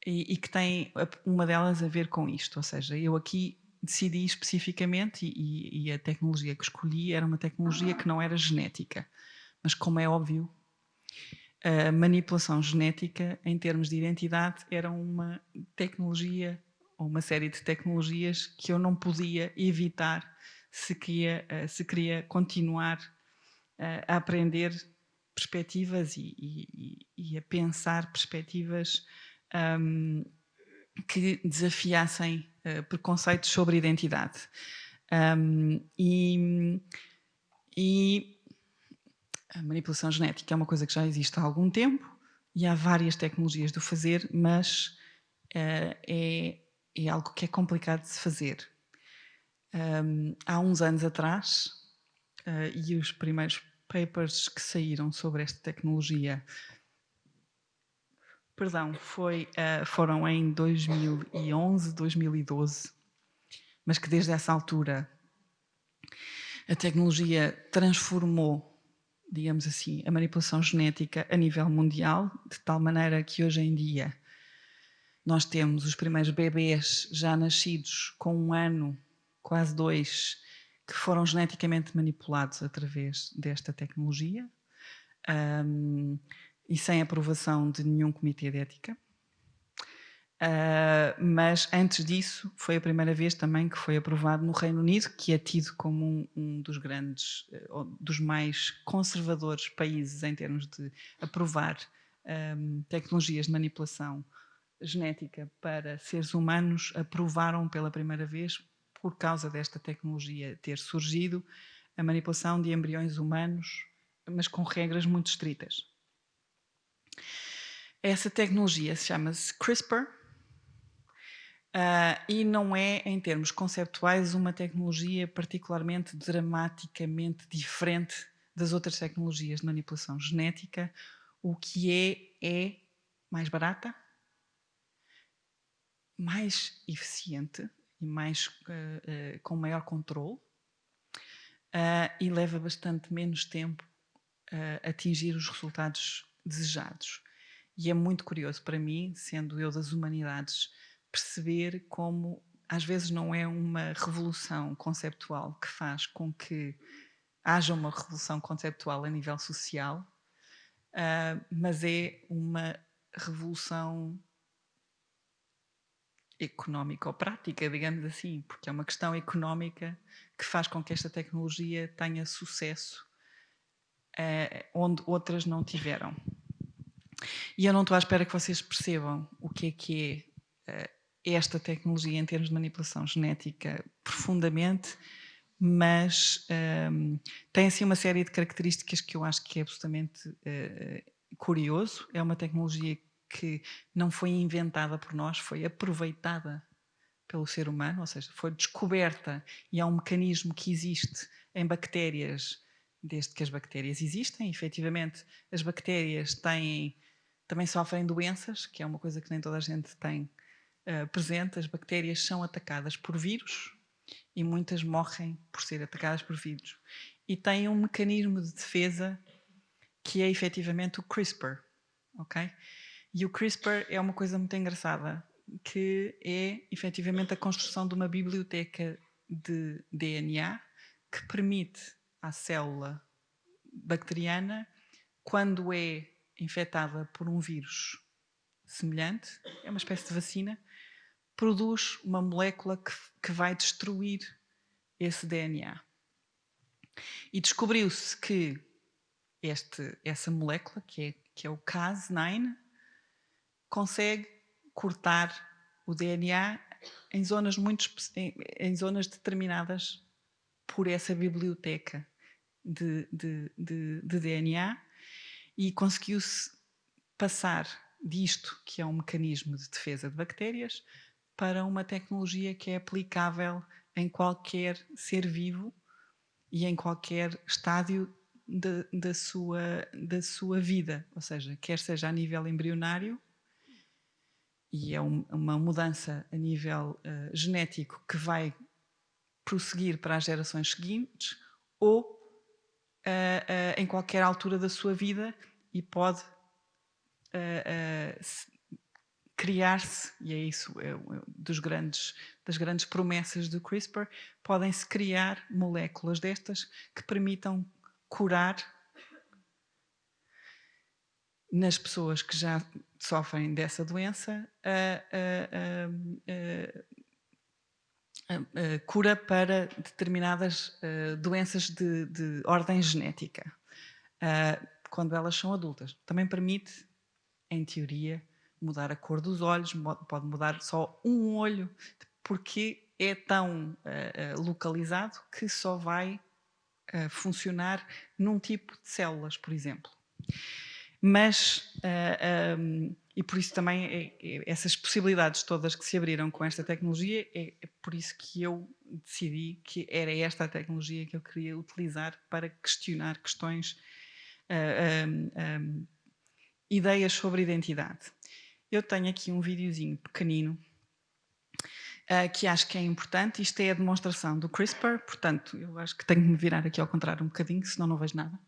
e que têm uma delas a ver com isto. Ou seja, eu aqui decidi especificamente, e a tecnologia que escolhi era uma tecnologia que não era genética, mas, como é óbvio, a manipulação genética em termos de identidade era uma tecnologia, ou uma série de tecnologias que eu não podia evitar se queria continuar a aprender perspectivas e a pensar perspectivas que desafiassem preconceitos sobre identidade. E a manipulação genética é uma coisa que já existe há algum tempo e há várias tecnologias de o fazer, mas é algo que é complicado de se fazer. Há uns anos atrás, e os primeiros papers que saíram sobre esta tecnologia, foram em 2011, 2012, mas que desde essa altura A tecnologia transformou, digamos assim, a manipulação genética a nível mundial, de tal maneira que hoje em dia nós temos os primeiros bebês já nascidos com 1 ano, quase 2, que foram geneticamente manipulados através desta tecnologia, e sem aprovação de nenhum comitê de ética. Mas antes disso foi a primeira vez também que foi aprovado no Reino Unido, que é tido como um dos grandes, dos mais conservadores países em termos de aprovar tecnologias de manipulação genética para seres humanos. Aprovaram pela primeira vez, por causa desta tecnologia ter surgido, a manipulação de embriões humanos, mas com regras muito estritas. Essa tecnologia chama-se CRISPR, e não é, em termos conceptuais, uma tecnologia particularmente dramaticamente diferente das outras tecnologias de manipulação genética. O que é mais barata, mais eficiente e com maior controle, e leva bastante menos tempo a atingir os resultados desejados. E é muito curioso para mim, sendo eu das humanidades, perceber como às vezes não é uma revolução conceptual que faz com que haja uma revolução conceptual a nível social, mas é uma revolução económico-prática, digamos assim, porque é uma questão económica que faz com que esta tecnologia tenha sucesso onde outras não tiveram. E eu não estou à espera que vocês percebam o que é esta tecnologia em termos de manipulação genética profundamente, mas tem assim uma série de características que eu acho que é absolutamente curioso. É uma tecnologia que não foi inventada por nós, foi aproveitada pelo ser humano, ou seja, foi descoberta, e há um mecanismo que existe em bactérias desde que as bactérias existem. Efetivamente, as bactérias também sofrem doenças, que é uma coisa que nem toda a gente tem presente. As bactérias são atacadas por vírus e muitas morrem por ser atacadas por vírus. E têm um mecanismo de defesa que é efetivamente o CRISPR, ok? E o CRISPR é uma coisa muito engraçada, que é efetivamente a construção de uma biblioteca de DNA que permite à célula bacteriana, quando é infectada por um vírus semelhante, é uma espécie de vacina, produz uma molécula que vai destruir esse DNA. E descobriu-se que essa molécula, que é o Cas9, consegue cortar o DNA em zonas determinadas por essa biblioteca de DNA, e conseguiu-se passar disto, que é um mecanismo de defesa de bactérias, para uma tecnologia que é aplicável em qualquer ser vivo e em qualquer estádio da sua vida, ou seja, quer seja a nível embrionário, e é uma mudança a nível genético que vai prosseguir para as gerações seguintes, ou em qualquer altura da sua vida, e pode criar-se, e é isso das grandes promessas do CRISPR, podem-se criar moléculas destas que permitam curar nas pessoas que já sofrem dessa doença cura para determinadas doenças de ordem genética, quando elas são adultas. Também permite, em teoria, mudar a cor dos olhos, pode mudar só um olho, porque é tão localizado que só vai funcionar num tipo de células, por exemplo. Mas, e por isso também, essas possibilidades todas que se abriram com esta tecnologia, é por isso que eu decidi que era esta a tecnologia que eu queria utilizar para questionar questões, ideias sobre identidade. Eu tenho aqui um videozinho pequenino que acho que é importante. Isto é a demonstração do CRISPR, portanto, eu acho que tenho que me virar aqui ao contrário um bocadinho, senão não vejo nada.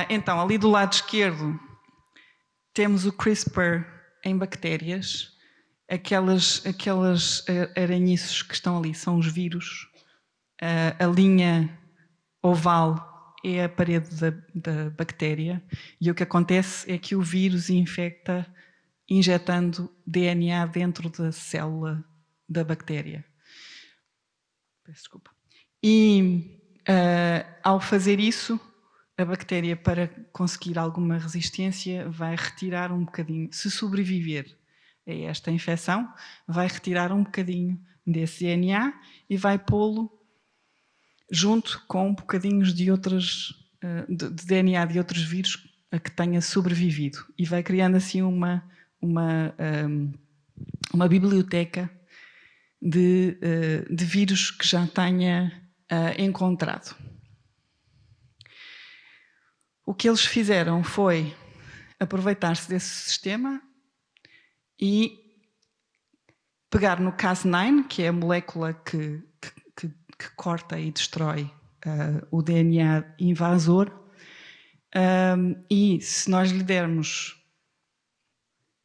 Então, ali do lado esquerdo, temos o CRISPR em bactérias. Aquelas aranhiços que estão ali são os vírus. A linha oval é a parede da bactéria, e o que acontece é que o vírus infecta injetando DNA dentro da célula da bactéria. Peço desculpa. E ao fazer isso, a bactéria, para conseguir alguma resistência, vai retirar um bocadinho, se sobreviver a esta infecção, vai retirar um bocadinho desse DNA e vai pô-lo junto com bocadinhos de outras de DNA de outros vírus a que tenha sobrevivido, e vai criando assim uma biblioteca de vírus que já tenha encontrado. O que eles fizeram foi aproveitar-se desse sistema e pegar no Cas9, que é a molécula que corta e destrói o DNA invasor, e se nós lhe dermos,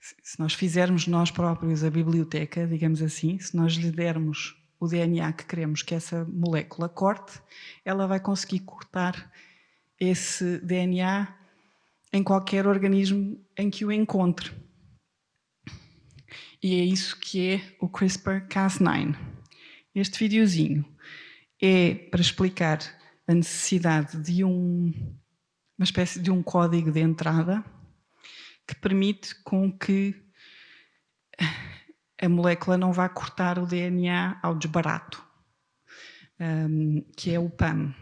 se nós fizermos nós próprios a biblioteca, digamos assim, se nós lhe dermos o DNA que queremos que essa molécula corte, ela vai conseguir cortar esse DNA em qualquer organismo em que o encontre. E é isso que é o CRISPR-Cas9. Este videozinho é para explicar a necessidade de uma espécie de um código de entrada que permite com que a molécula não vá cortar o DNA ao desbarato, que é o PAM.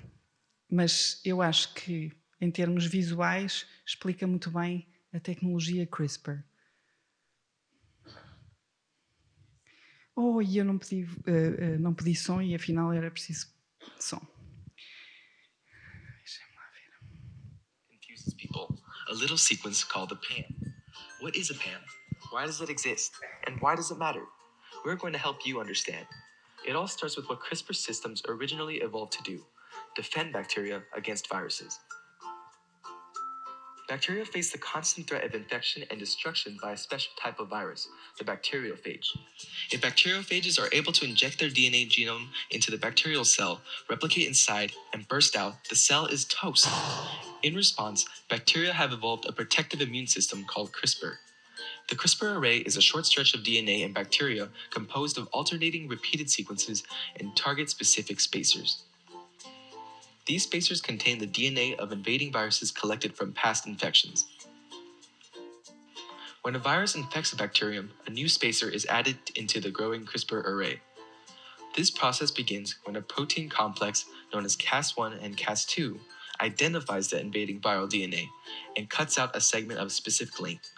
Mas eu acho que, em termos visuais, explica muito bem a tecnologia CRISPR. E eu não pedi som e afinal era preciso som. Deixa-me lá ver. Confuses people. A little sequence called the PAM. What is a PAM? Why does it exist? And why does it matter? We're going to help you understand. It all starts with what CRISPR systems originally evolved to do: defend bacteria against viruses. Bacteria face the constant threat of infection and destruction by a special type of virus, the bacteriophage. If bacteriophages are able to inject their DNA genome into the bacterial cell, replicate inside, and burst out, the cell is toast. In response, bacteria have evolved a protective immune system called CRISPR. The CRISPR array is a short stretch of DNA in bacteria composed of alternating repeated sequences and target-specific spacers. These spacers contain the DNA of invading viruses collected from past infections. When a virus infects a bacterium, a new spacer is added into the growing CRISPR array. This process begins when a protein complex known as Cas1 and Cas2 identifies the invading viral DNA and cuts out a segment of specific length.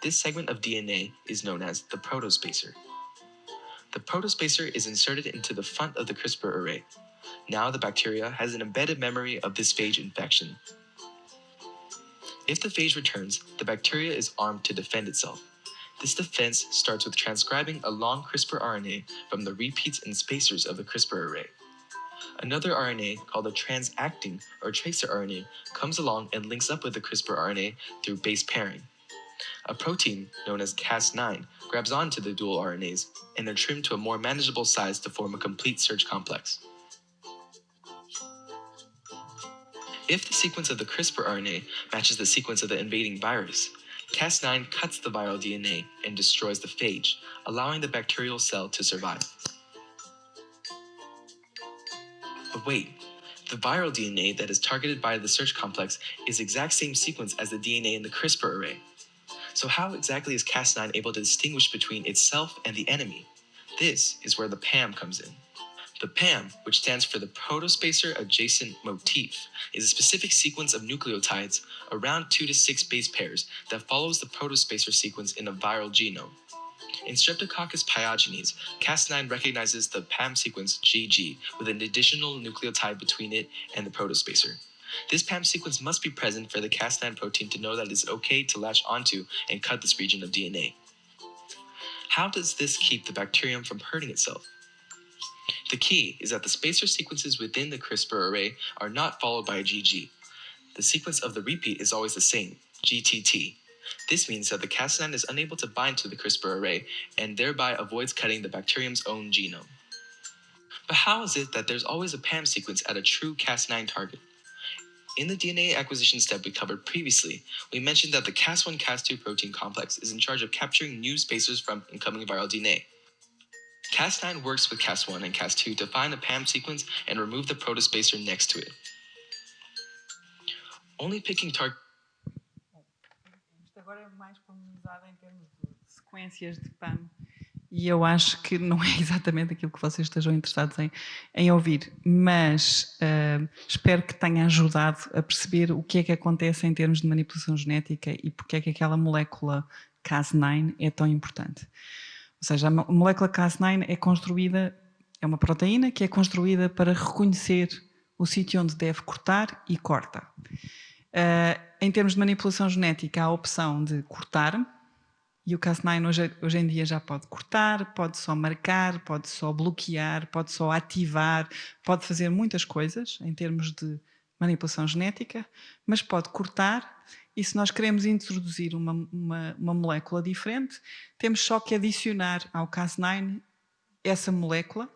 This segment of DNA is known as the protospacer. The protospacer is inserted into the front of the CRISPR array. Now the bacteria has an embedded memory of this phage infection. If the phage returns, the bacteria is armed to defend itself. This defense starts with transcribing a long CRISPR RNA from the repeats and spacers of the CRISPR array. Another RNA, called a transacting or tracer RNA, comes along and links up with the CRISPR RNA through base pairing. A protein, known as Cas9, grabs onto the dual RNAs, and they're trimmed to a more manageable size to form a complete search complex. If the sequence of the CRISPR RNA matches the sequence of the invading virus, Cas9 cuts the viral DNA and destroys the phage, allowing the bacterial cell to survive. But wait, the viral DNA that is targeted by the search complex is the exact same sequence as the DNA in the CRISPR array. So how exactly is Cas9 able to distinguish between itself and the enemy? This is where the PAM comes in. The PAM, which stands for the protospacer adjacent motif, is a specific sequence of nucleotides around 2 to 6 base pairs that follows the protospacer sequence in a viral genome. In Streptococcus pyogenes, Cas9 recognizes the PAM sequence GG with an additional nucleotide between it and the protospacer. This PAM sequence must be present for the Cas9 protein to know that it is okay to latch onto and cut this region of DNA. How does this keep the bacterium from hurting itself? The key is that the spacer sequences within the CRISPR array are not followed by a GG. The sequence of the repeat is always the same, GTT. This means that the Cas9 is unable to bind to the CRISPR array and thereby avoids cutting the bacterium's own genome. But how is it that there's always a PAM sequence at a true Cas9 target? In the DNA acquisition step we covered previously, we mentioned that the Cas1, Cas2 protein complex is in charge of capturing new spacers from incoming viral DNA. Cas9 works with Cas1 and Cas2 to find the PAM sequence and remove the protospacer next to it. Only picking target. Isto agora é mais pormenorizado em termos de sequências de PAM. E eu acho que não é exatamente aquilo que vocês estejam interessados em ouvir, mas espero que tenha ajudado a perceber o que é que acontece em termos de manipulação genética e porque é que aquela molécula Cas9 é tão importante. Ou seja, a molécula Cas9 é construída, é uma proteína que é construída para reconhecer o sítio onde deve cortar e corta. Em termos de manipulação genética, há a opção de cortar, e o Cas9 hoje em dia já pode cortar, pode só marcar, pode só bloquear, pode só ativar, pode fazer muitas coisas em termos de manipulação genética, mas pode cortar, e se nós queremos introduzir uma molécula diferente, temos só que adicionar ao Cas9 essa molécula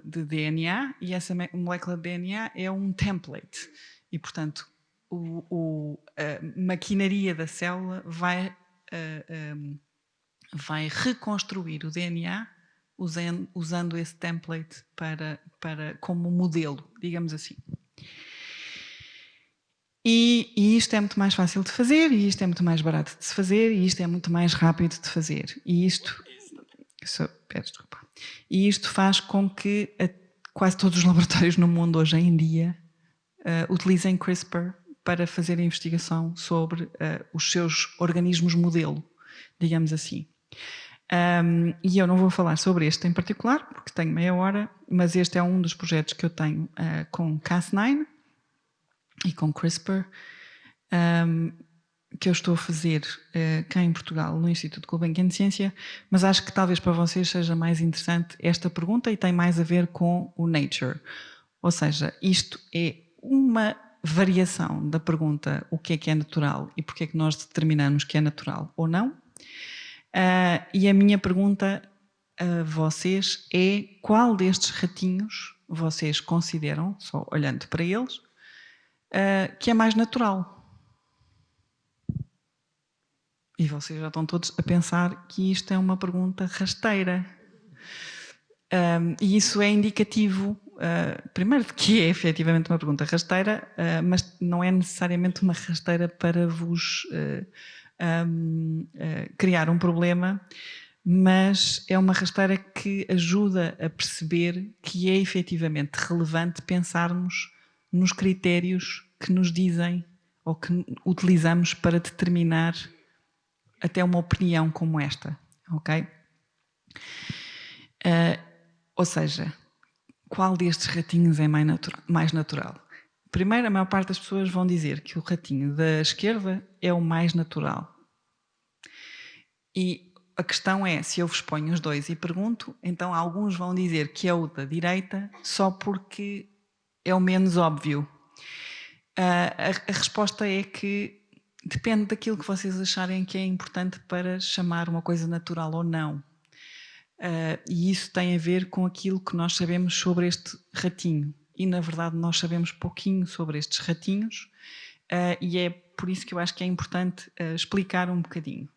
de DNA, e essa molécula de DNA é um template. E, portanto, a maquinaria da célula vai reconstruir o DNA usando esse template como modelo, digamos assim. E isto é muito mais fácil de fazer, e isto é muito mais barato de se fazer, e isto é muito mais rápido de fazer. E isto faz com que quase todos os laboratórios no mundo hoje em dia utilizem CRISPR para fazer a investigação sobre os seus organismos modelo, digamos assim. E eu não vou falar sobre este em particular, porque tenho meia hora, mas este é um dos projetos que eu tenho com Cas9 e com CRISPR, que eu estou a fazer cá em Portugal, no Instituto Gulbenkian de Ciência, mas acho que talvez para vocês seja mais interessante esta pergunta e tem mais a ver com o Nature. Ou seja, isto é uma variação da pergunta o que é natural e porque é que nós determinamos que é natural ou não. E a minha pergunta a vocês é: qual destes ratinhos vocês consideram, só olhando para eles, que é mais natural? E vocês já estão todos a pensar que isto é uma pergunta rasteira. E isso é indicativo, primeiro, de que é efetivamente uma pergunta rasteira, mas não é necessariamente uma rasteira para vos criar um problema, mas é uma rasteira que ajuda a perceber que é efetivamente relevante pensarmos nos critérios que nos dizem ou que utilizamos para determinar até uma opinião como esta, ok? Ou seja, qual destes ratinhos é mais natural? Primeiro, a maior parte das pessoas vão dizer que o ratinho da esquerda é o mais natural. E a questão é, se eu vos ponho os dois e pergunto, então alguns vão dizer que é o da direita só porque é o menos óbvio. A resposta é que depende daquilo que vocês acharem que é importante para chamar uma coisa natural ou não. E isso tem a ver com aquilo que nós sabemos sobre este ratinho. E, na verdade, nós sabemos pouquinho sobre estes ratinhos, e é por isso que eu acho que é importante explicar um bocadinho.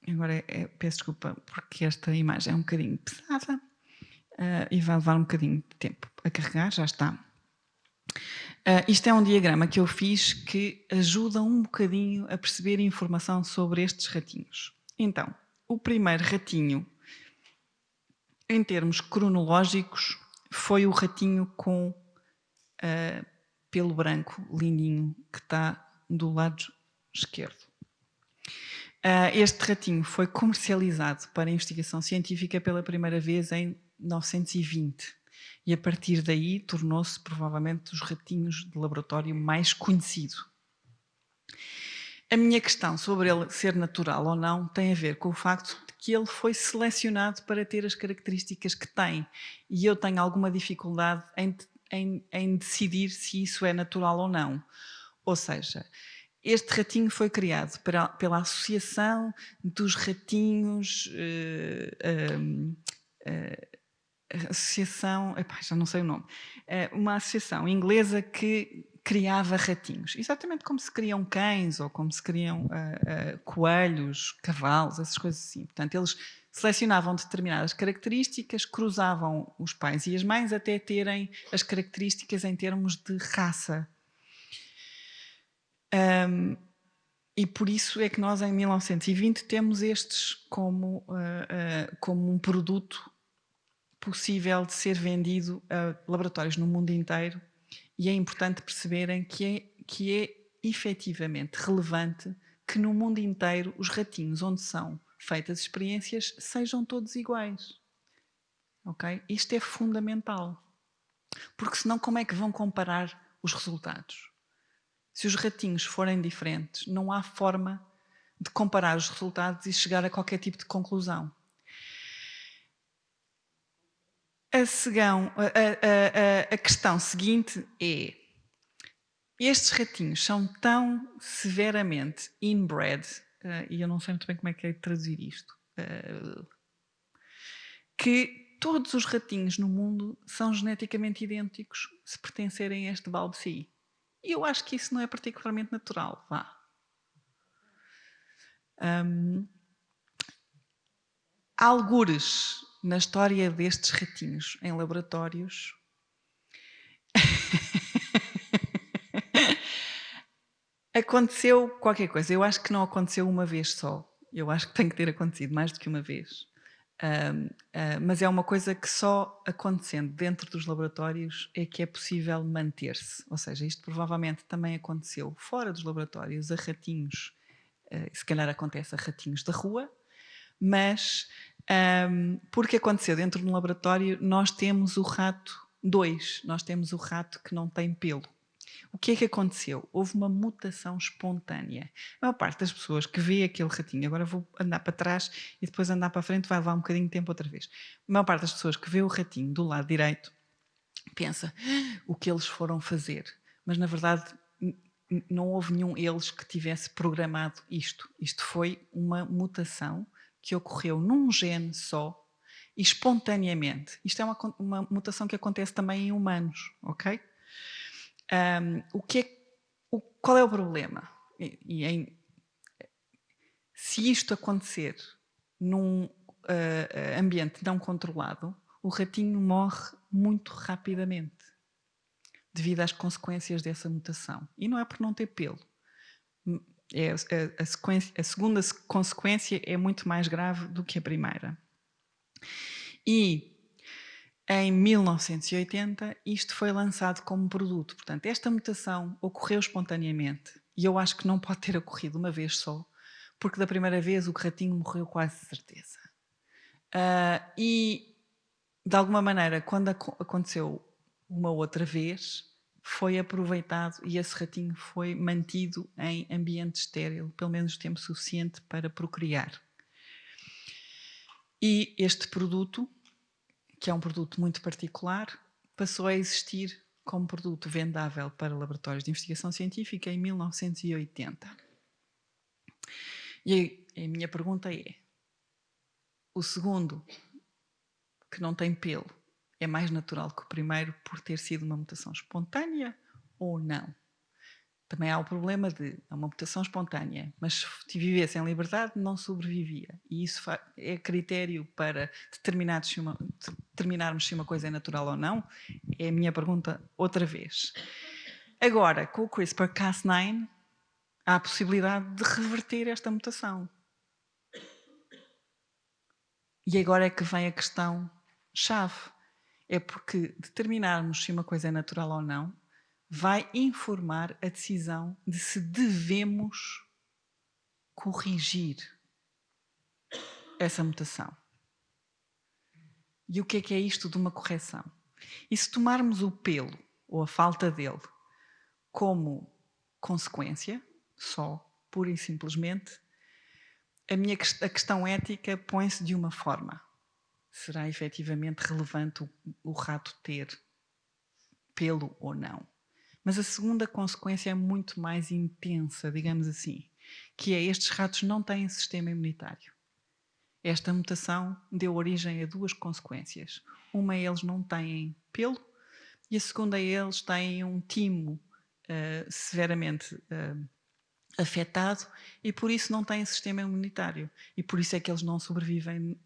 Agora, peço desculpa, porque esta imagem é um bocadinho pesada e vai levar um bocadinho de tempo a carregar, já está. Isto é um diagrama que eu fiz que ajuda um bocadinho a perceber informação sobre estes ratinhos. Então, o primeiro ratinho, em termos cronológicos, foi o ratinho com pelo branco, lindinho, que está do lado esquerdo. Este ratinho foi comercializado para investigação científica pela primeira vez em 1920 e a partir daí tornou-se provavelmente dos ratinhos de laboratório mais conhecido. A minha questão sobre ele ser natural ou não tem a ver com o facto de que ele foi selecionado para ter as características que tem. E eu tenho alguma dificuldade em decidir se isso é natural ou não. Ou seja, este ratinho foi criado pela Associação dos Ratinhos... associação... Epá, já não sei o nome. Uma associação inglesa que criava ratinhos. Exatamente como se criam cães ou como se criam coelhos, cavalos, essas coisas assim. Portanto, eles selecionavam determinadas características, cruzavam os pais e as mães até terem as características em termos de raça. E por isso é que nós, em 1920, temos estes como um produto possível de ser vendido a laboratórios no mundo inteiro, e é importante perceberem que é efetivamente relevante que no mundo inteiro os ratinhos onde são feitas experiências sejam todos iguais. Ok? Isto é fundamental. Porque senão como é que vão comparar os resultados? Se os ratinhos forem diferentes, não há forma de comparar os resultados e chegar a qualquer tipo de conclusão. A questão seguinte é: estes ratinhos são tão severamente inbred, e eu não sei muito bem como é que é de traduzir isto, que todos os ratinhos no mundo são geneticamente idênticos se pertencerem a este Balbci. E eu acho que isso não é particularmente natural. Vá. Algures na história destes ratinhos em laboratórios aconteceu qualquer coisa. Eu acho que não aconteceu uma vez só. Eu acho que tem que ter acontecido mais do que uma vez. Mas é uma coisa que só acontecendo dentro dos laboratórios é que é possível manter-se. Ou seja, isto provavelmente também aconteceu fora dos laboratórios a ratinhos. Se calhar acontece a ratinhos da rua, mas porque aconteceu dentro de um laboratório, nós temos o rato 2, nós temos o rato que não tem pelo. O que é que aconteceu? Houve uma mutação espontânea. A maior parte das pessoas que vê aquele ratinho, agora vou andar para trás e depois andar para a frente, vai levar um bocadinho de tempo outra vez. A maior parte das pessoas que vê o ratinho do lado direito pensa o que eles foram fazer. Mas na verdade não houve nenhum eles que tivesse programado isto. Isto foi uma mutação que ocorreu num gene só e espontaneamente. Isto é uma mutação que acontece também em humanos, ok? Qual é o problema? Se isto acontecer num ambiente não controlado, o ratinho morre muito rapidamente devido às consequências dessa mutação. E não é por não ter pelo. A segunda consequência é muito mais grave do que a primeira. E em 1980, isto foi lançado como produto. Portanto, esta mutação ocorreu espontaneamente. E eu acho que não pode ter ocorrido uma vez só, porque da primeira vez o ratinho morreu quase de certeza. E, de alguma maneira, quando aconteceu uma outra vez, foi aproveitado e esse ratinho foi mantido em ambiente estéril, pelo menos tempo suficiente para procriar. E este produto, que é um produto muito particular, passou a existir como produto vendável para laboratórios de investigação científica em 1980. E a minha pergunta é: o segundo, que não tem pelo, é mais natural que o primeiro por ter sido uma mutação espontânea ou não? Também há o problema de uma mutação espontânea, mas se vivesse em liberdade não sobrevivia. E isso é critério para determinarmos se uma coisa é natural ou não? É a minha pergunta outra vez. Agora, com o CRISPR-Cas9, há a possibilidade de reverter esta mutação. E agora é que vem a questão-chave. É porque determinarmos se uma coisa é natural ou não vai informar a decisão de se devemos corrigir essa mutação. E o que é isto de uma correção? E se tomarmos o pelo, ou a falta dele, como consequência, só pura e simplesmente, a questão ética põe-se de uma forma. Será efetivamente relevante o rato ter pelo ou não? Mas a segunda consequência é muito mais intensa, digamos assim, que é estes ratos não têm sistema imunitário. Esta mutação deu origem a duas consequências. Uma, eles não têm pelo, e a segunda, eles têm um timo severamente afetado e por isso não têm sistema imunitário. E por isso é que eles não sobrevivem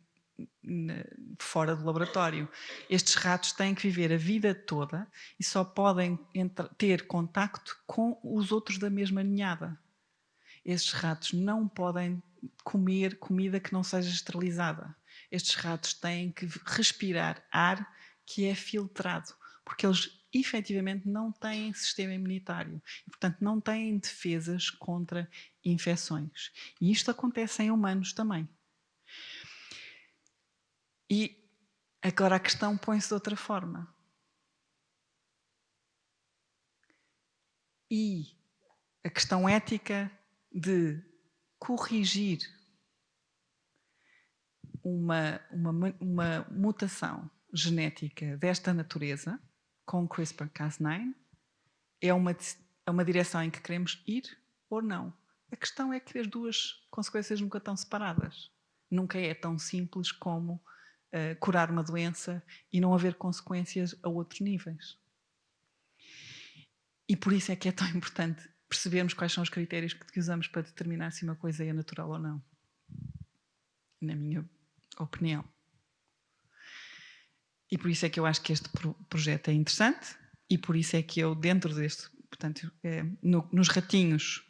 fora do laboratório. Estes ratos têm que viver a vida toda e só podem ter contacto com os outros da mesma ninhada. Estes ratos não podem comer comida que não seja esterilizada. Estes ratos têm que respirar ar que é filtrado, porque eles efetivamente não têm sistema imunitário e, portanto, não têm defesas contra infecções. E isto acontece em humanos também. E agora a questão põe-se de outra forma. E a questão ética de corrigir uma mutação genética desta natureza com CRISPR-Cas9 é uma direção em que queremos ir ou não. A questão é que as duas consequências nunca estão separadas. Nunca é tão simples como curar uma doença e não haver consequências a outros níveis. E por isso é que é tão importante percebermos quais são os critérios que usamos para determinar se uma coisa é natural ou não. Na minha opinião. E por isso é que eu acho que este projeto é interessante e por isso é que eu, dentro deste, portanto, nos ratinhos,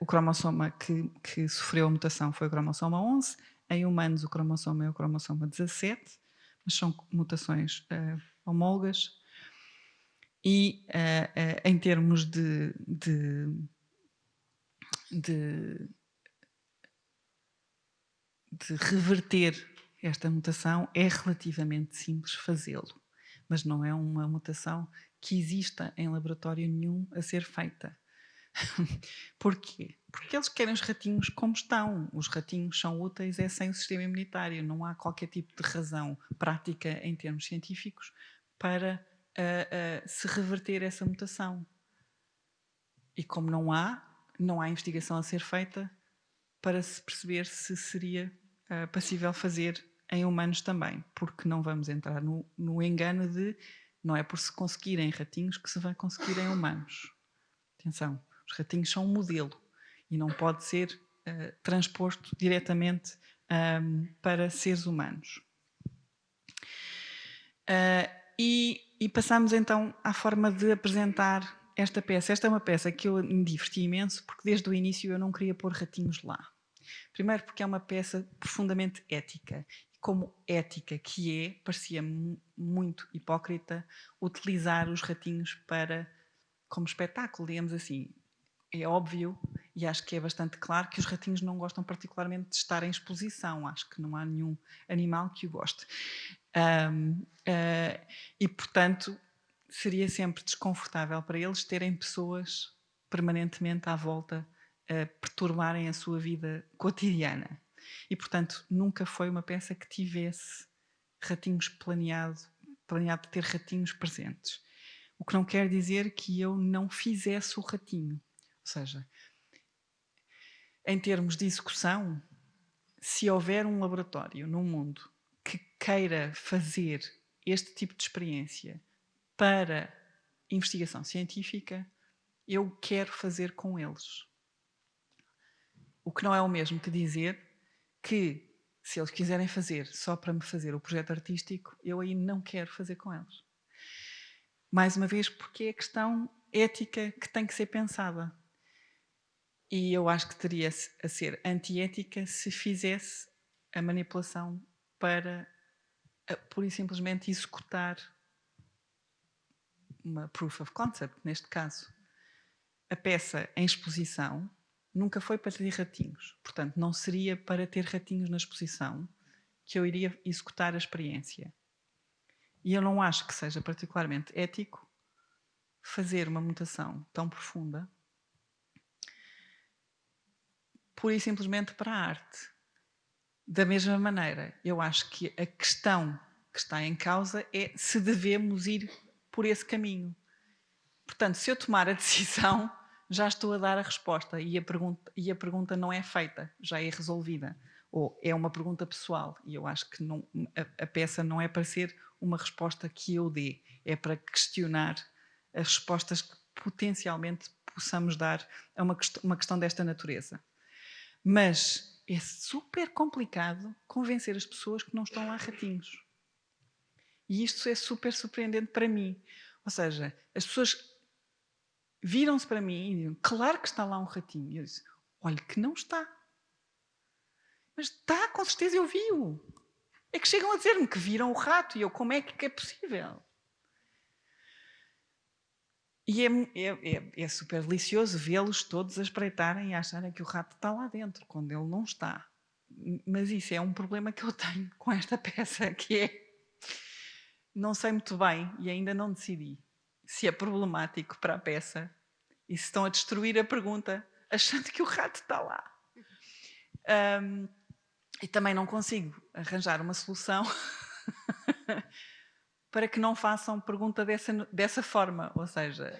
o cromossoma que sofreu a mutação foi o cromossoma 11, em humanos o cromossoma é o cromossoma 17, mas são mutações homólogas e em termos de reverter esta mutação é relativamente simples fazê-lo, mas não é uma mutação que exista em laboratório nenhum a ser feita. Porquê? Porque eles querem os ratinhos como estão. Os ratinhos são úteis sem o sistema imunitário. Não há qualquer tipo de razão prática em termos científicos para se reverter essa mutação. E como não há investigação a ser feita para se perceber se seria passível fazer em humanos também, porque não vamos entrar no engano de não é por se conseguir em ratinhos que se vai conseguir em humanos. Atenção, os ratinhos são um modelo e não pode ser transposto diretamente para seres humanos. E passamos então à forma de apresentar esta peça. Esta é uma peça que eu me diverti imenso porque desde o início eu não queria pôr ratinhos lá. Primeiro porque é uma peça profundamente ética. E como ética que é, parecia-me muito hipócrita utilizar os ratinhos como espetáculo, digamos assim. É óbvio e acho que é bastante claro que os ratinhos não gostam particularmente de estar em exposição. Acho que não há nenhum animal que o goste. E, portanto, seria sempre desconfortável para eles terem pessoas permanentemente à volta a perturbarem a sua vida cotidiana. E, portanto, nunca foi uma peça que tivesse ratinhos planeado de ter ratinhos presentes. O que não quer dizer que eu não fizesse o ratinho. Ou seja, em termos de execução, se houver um laboratório no mundo que queira fazer este tipo de experiência para investigação científica, eu quero fazer com eles. O que não é o mesmo que dizer que, se eles quiserem fazer só para me fazer o projeto artístico, eu aí não quero fazer com eles. Mais uma vez, porque é a questão ética que tem que ser pensada. E eu acho que teria a ser antiética se fizesse a manipulação para pura e simplesmente executar uma proof of concept, neste caso. A peça em exposição nunca foi para ter ratinhos. Portanto, não seria para ter ratinhos na exposição que eu iria executar a experiência. E eu não acho que seja particularmente ético fazer uma mutação tão profunda pura e simplesmente para a arte. Da mesma maneira, eu acho que a questão que está em causa é se devemos ir por esse caminho. Portanto, se eu tomar a decisão, já estou a dar a resposta e a pergunta não é feita, já é resolvida. Ou é uma pergunta pessoal e eu acho que não, a peça não é para ser uma resposta que eu dê, é para questionar as respostas que potencialmente possamos dar a uma questão desta natureza. Mas é super complicado convencer as pessoas que não estão lá ratinhos. E isto é super surpreendente para mim. Ou seja, as pessoas viram-se para mim e diziam, claro que está lá um ratinho. E eu disse, olha que não está. Mas está, com certeza eu vi-o. É que chegam a dizer-me que viram o rato e eu, como é que é possível? E é super delicioso vê-los todos a espreitarem e a acharem que o rato está lá dentro, quando ele não está. Mas isso é um problema que eu tenho com esta peça, que é, não sei muito bem e ainda não decidi se é problemático para a peça e se estão a destruir a pergunta achando que o rato está lá. E também não consigo arranjar uma solução para que não façam pergunta dessa forma. Ou seja,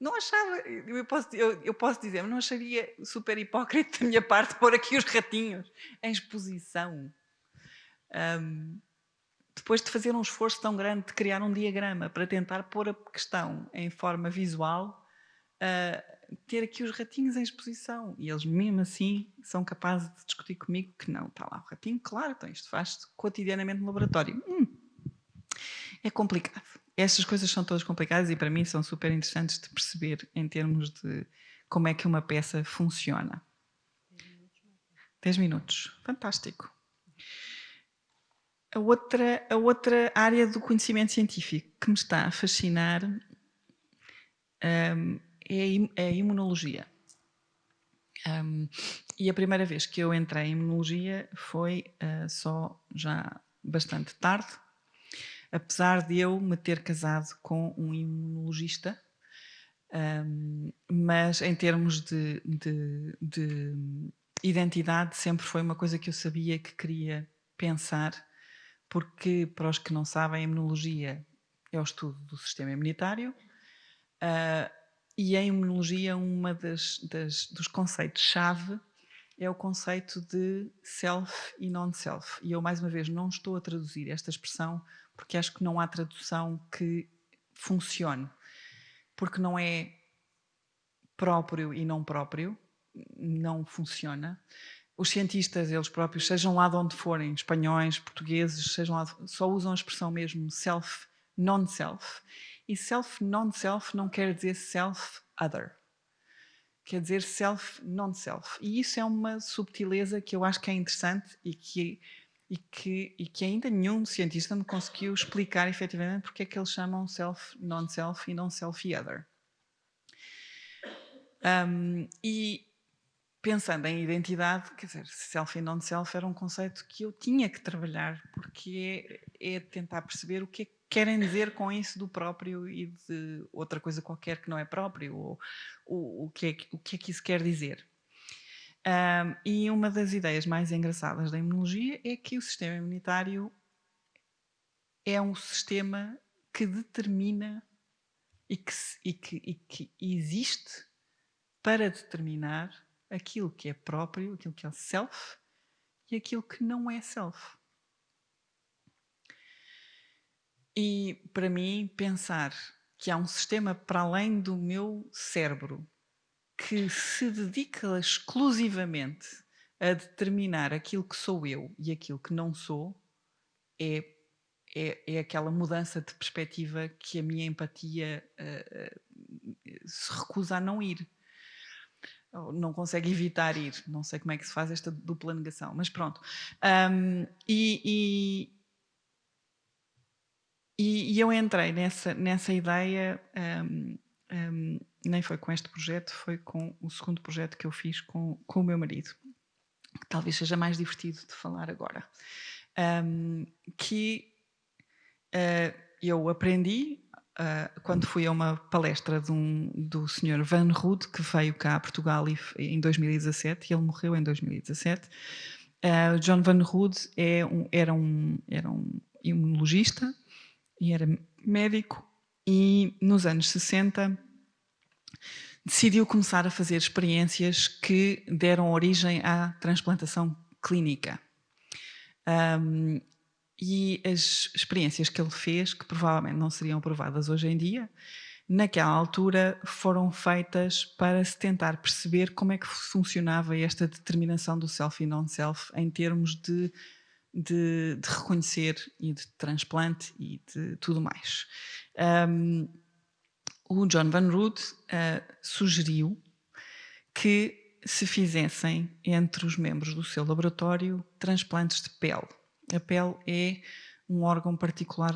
não achava, eu posso dizer, mas não acharia super hipócrita da minha parte pôr aqui os ratinhos em exposição. Depois de fazer um esforço tão grande de criar um diagrama para tentar pôr a questão em forma visual, ter aqui os ratinhos em exposição. E eles mesmo assim são capazes de discutir comigo que não, está lá o ratinho, claro, então isto faz-se cotidianamente no laboratório. É complicado. Estas coisas são todas complicadas e para mim são super interessantes de perceber em termos de como é que uma peça funciona. 10 minutos. Fantástico. A outra área do conhecimento científico que me está a fascinar é a imunologia. E a primeira vez que eu entrei em imunologia foi só já bastante tarde, apesar de eu me ter casado com um imunologista, mas em termos de identidade sempre foi uma coisa que eu sabia que queria pensar, porque, para os que não sabem, a imunologia é o estudo do sistema imunitário e a imunologia, dos conceitos-chave é o conceito de self e non-self. E eu, mais uma vez, não estou a traduzir esta expressão porque acho que não há tradução que funcione. Porque não é próprio e não próprio, não funciona. Os cientistas, eles próprios, sejam lá de onde forem, espanhóis, portugueses, sejam lá, só usam a expressão mesmo self, non-self. E self, non-self não quer dizer self-other. Quer dizer self, non-self. E isso é uma subtileza que eu acho que é interessante e que ainda nenhum cientista me conseguiu explicar efetivamente porque é que eles chamam self, non-self e não self e other. E pensando em identidade, quer dizer, self e non-self era um conceito que eu tinha que trabalhar, porque é tentar perceber o que é que querem dizer com isso do próprio e de outra coisa qualquer que não é próprio, ou o que é que isso quer dizer. E uma das ideias mais engraçadas da imunologia é que o sistema imunitário é um sistema que determina e que existe para determinar aquilo que é próprio, aquilo que é self e aquilo que não é self. E para mim pensar que há um sistema para além do meu cérebro que se dedica exclusivamente a determinar aquilo que sou eu e aquilo que não sou é aquela mudança de perspectiva que a minha empatia se recusa a não ir. Não consegue evitar ir. Não sei como é que se faz esta dupla negação, mas pronto. E eu entrei nessa ideia, nem foi com este projeto, foi com o segundo projeto que eu fiz com o meu marido, que talvez seja mais divertido de falar agora. Que eu aprendi quando fui a uma palestra do Sr. Van Rood, que veio cá a Portugal em 2017, e ele morreu em 2017. John Van Rood era um imunologista e era médico, e nos anos 60 decidiu começar a fazer experiências que deram origem à transplantação clínica. E as experiências que ele fez, que provavelmente não seriam aprovadas hoje em dia, naquela altura foram feitas para se tentar perceber como é que funcionava esta determinação do self e non-self em termos de reconhecer e de transplante e de tudo mais. O John Van Rood sugeriu que se fizessem entre os membros do seu laboratório transplantes de pele. A pele é um órgão particular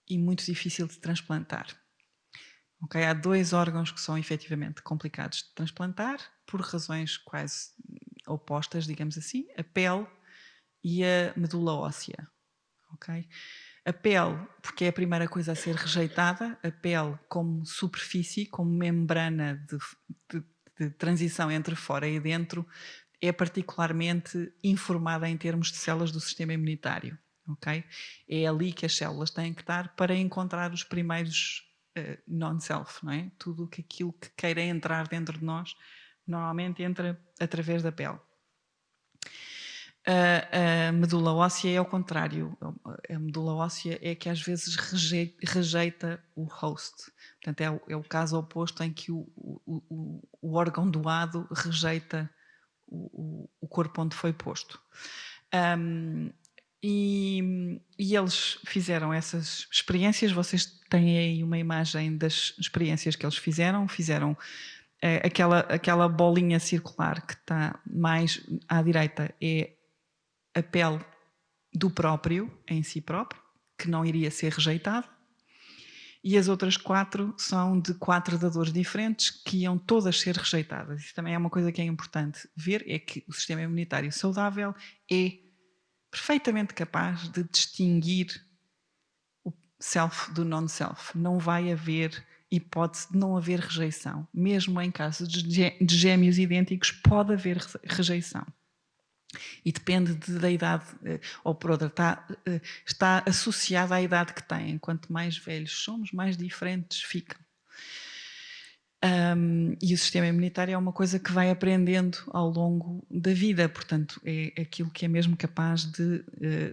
e muito difícil de transplantar. Okay? Há 2 órgãos que são efetivamente complicados de transplantar, por razões quase opostas, digamos assim, a pele e a medula óssea. Okay? A pele, porque é a primeira coisa a ser rejeitada, a pele como superfície, como membrana de transição entre fora e dentro, é particularmente informada em termos de células do sistema imunitário. Okay? É ali que as células têm que estar para encontrar os primeiros non-self, não é? Tudo aquilo que queira entrar dentro de nós, normalmente entra através da pele. A medula óssea é ao contrário. A medula óssea é que às vezes rejeita o host. Portanto, é o caso oposto em que o órgão doado rejeita o corpo onde foi posto. E eles fizeram essas experiências. Vocês têm aí uma imagem das experiências que eles fizeram. Fizeram aquela bolinha circular que está mais à direita, é a pele do próprio, em si próprio, que não iria ser rejeitado, e as outras 4 são de 4 dadores diferentes que iam todas ser rejeitadas. Isso também é uma coisa que é importante ver, é que o sistema imunitário saudável é perfeitamente capaz de distinguir o self do non-self. Não vai haver hipótese de não haver rejeição. Mesmo em casos de gêmeos idênticos pode haver rejeição. E depende da idade, ou por outra, está associada à idade que têm. Quanto mais velhos somos, mais diferentes ficam. E o sistema imunitário é uma coisa que vai aprendendo ao longo da vida, portanto, é aquilo que é mesmo capaz de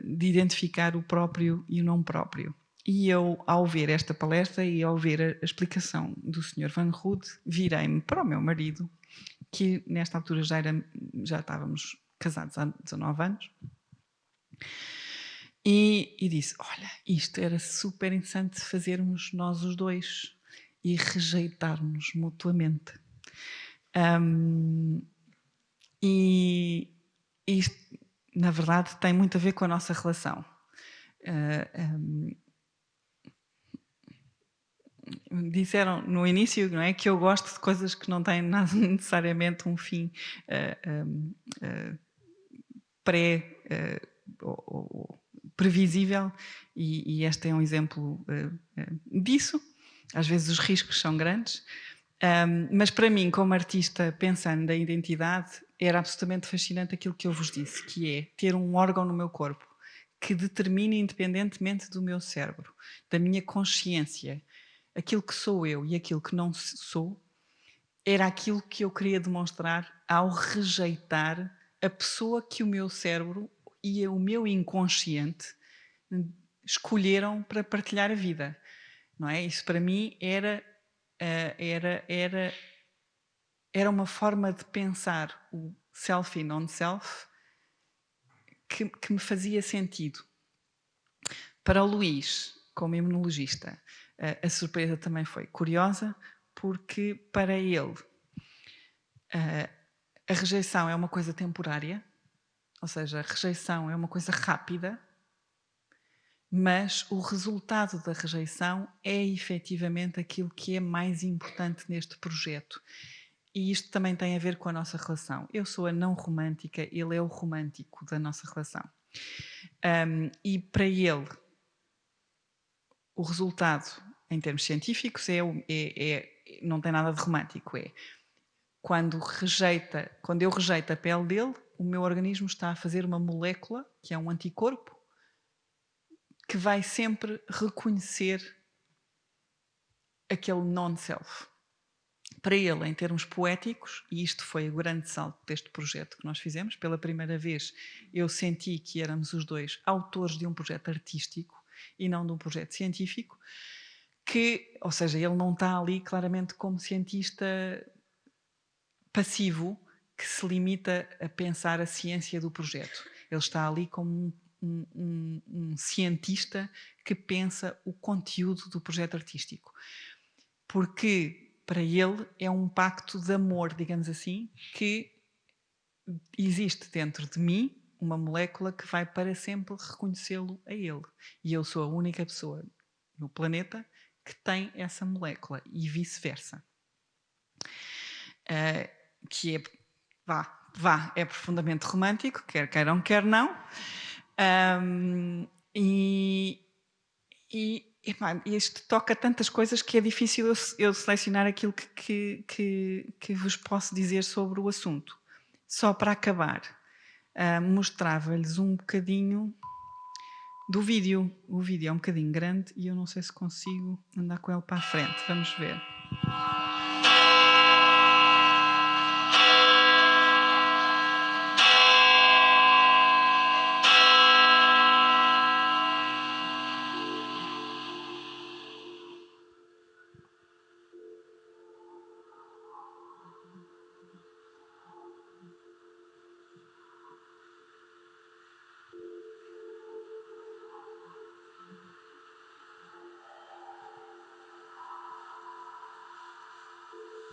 identificar o próprio e o não próprio. E eu, ao ver esta palestra e ao ver a explicação do Sr. Van Rood, virei-me para o meu marido, que nesta altura já estávamos casados há 19 anos, e disse, olha, isto era super interessante fazermos nós os dois e rejeitarmos mutuamente. E isto, na verdade, tem muito a ver com a nossa relação. Disseram no início, não é, que eu gosto de coisas que não têm nada necessariamente um fim ou previsível, e este é um exemplo disso. Às vezes os riscos são grandes, mas para mim, como artista, pensando na identidade, era absolutamente fascinante aquilo que eu vos disse, que é ter um órgão no meu corpo que determine, independentemente do meu cérebro, da minha consciência, aquilo que sou eu e aquilo que não sou, era aquilo que eu queria demonstrar ao rejeitar a pessoa que o meu cérebro e o meu inconsciente escolheram para partilhar a vida. Não é? Isso para mim era uma forma de pensar o self e non-self que me fazia sentido. Para o Luís, como imunologista, a surpresa também foi curiosa, porque para ele a rejeição é uma coisa temporária, ou seja, a rejeição é uma coisa rápida, mas o resultado da rejeição é efetivamente aquilo que é mais importante neste projeto. E isto também tem a ver com a nossa relação. Eu sou a não romântica, ele é o romântico da nossa relação. E para ele, o resultado em termos científicos, não tem nada de romântico. Quando eu rejeito a pele dele, o meu organismo está a fazer uma molécula, que é um anticorpo, que vai sempre reconhecer aquele non-self. Para ele, em termos poéticos, e isto foi o grande salto deste projeto que nós fizemos, pela primeira vez eu senti que éramos os dois autores de um projeto artístico e não de um projeto científico, ou seja, ele não está ali claramente como cientista passivo que se limita a pensar a ciência do projeto. Ele está ali como um cientista que pensa o conteúdo do projeto artístico. Porque para ele é um pacto de amor, digamos assim, que existe dentro de mim uma molécula que vai para sempre reconhecê-lo a ele. E eu sou a única pessoa no planeta que tem essa molécula e vice-versa. Que é profundamente romântico, quer queiram, quer não. Isto toca tantas coisas que é difícil eu selecionar aquilo que vos posso dizer sobre o assunto. Só para acabar, mostrava-lhes um bocadinho do vídeo. O vídeo é um bocadinho grande e eu não sei se consigo andar com ele para a frente. Vamos ver.